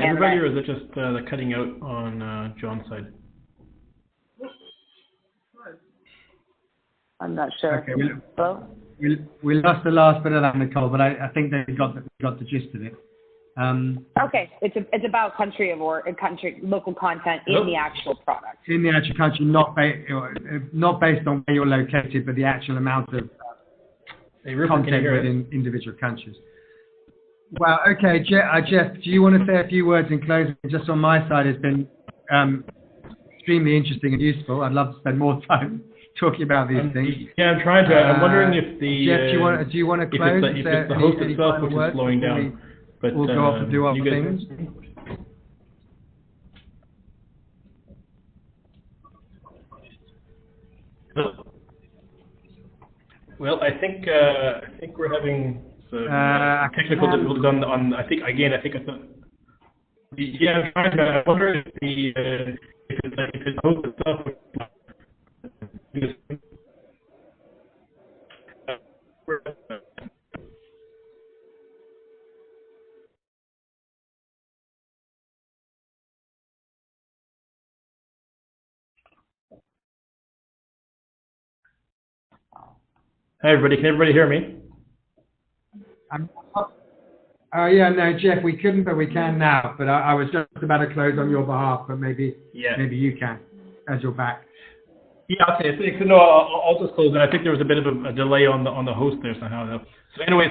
everybody, or is it just the cutting out on John's side? I'm not sure. Okay, Hello? We lost the last bit of that, Nicole, but I think that we got the gist of it. Okay, it's about country local content in the actual product. In the actual country, not based on where you're located, but the actual amount of content within individual countries. Well, okay, Jeff, do you want to say a few words in closing? Just on my side, it's been extremely interesting and useful. I'd love to spend more time talking about these things. Yeah, I'm trying to. I'm wondering if the Jeff, do you want to close? If it's the host itself which is slowing down. But we'll go off and do other things. Well, I think we're having some technical difficulties on. I think it's a. Yeah, I'm trying to. I wonder if it's the host itself. Hi everybody, can everybody hear me? Yeah, no, Jeff, we couldn't, but we can now. But I was just about to close on your behalf, but maybe you can, as you're back. Yeah, okay. So no, I'll just close. I think there was a bit of a delay on the host there somehow. Though. So anyway,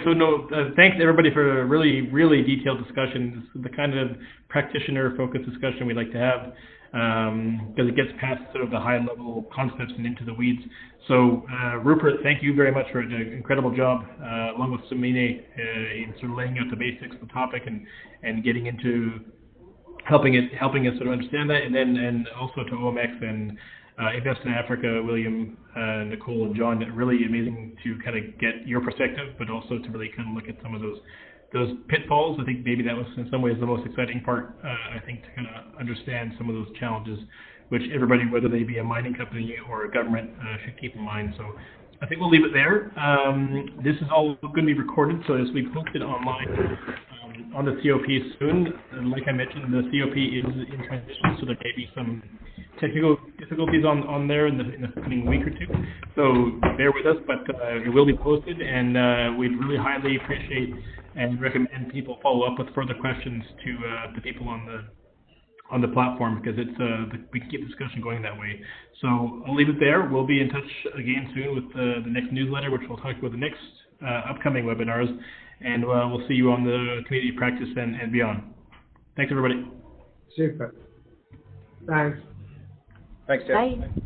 thanks everybody for a really detailed discussion. This is the kind of practitioner-focused discussion we like to have because it gets past sort of the high-level concepts and into the weeds. So Rupert, thank you very much for an incredible job, along with Somine, in sort of laying out the basics of the topic and getting into helping us sort of understand that, and also to OMX and Invest in Africa, William, Nicole, and John. Really amazing to kind of get your perspective, but also to really kind of look at some of those pitfalls. I think maybe that was in some ways the most exciting part. I think to kind of understand some of those challenges, which everybody, whether they be a mining company or a government, should keep in mind. So I think we'll leave it there. This is all going to be recorded, so as we post it online on the COP soon. Like I mentioned, the COP is in transition, so there may be some technical difficulties on there in the coming week or two. So bear with us, but it will be posted, and we'd really highly appreciate and recommend people follow up with further questions to the people on the platform, because we can keep the discussion going that way. So I'll leave it there. We'll be in touch again soon with the next newsletter, which we'll talk about the next upcoming webinars, and we'll see you on the community practice and beyond. Thanks, everybody. Super. Thanks. Thanks, Jeff. Bye.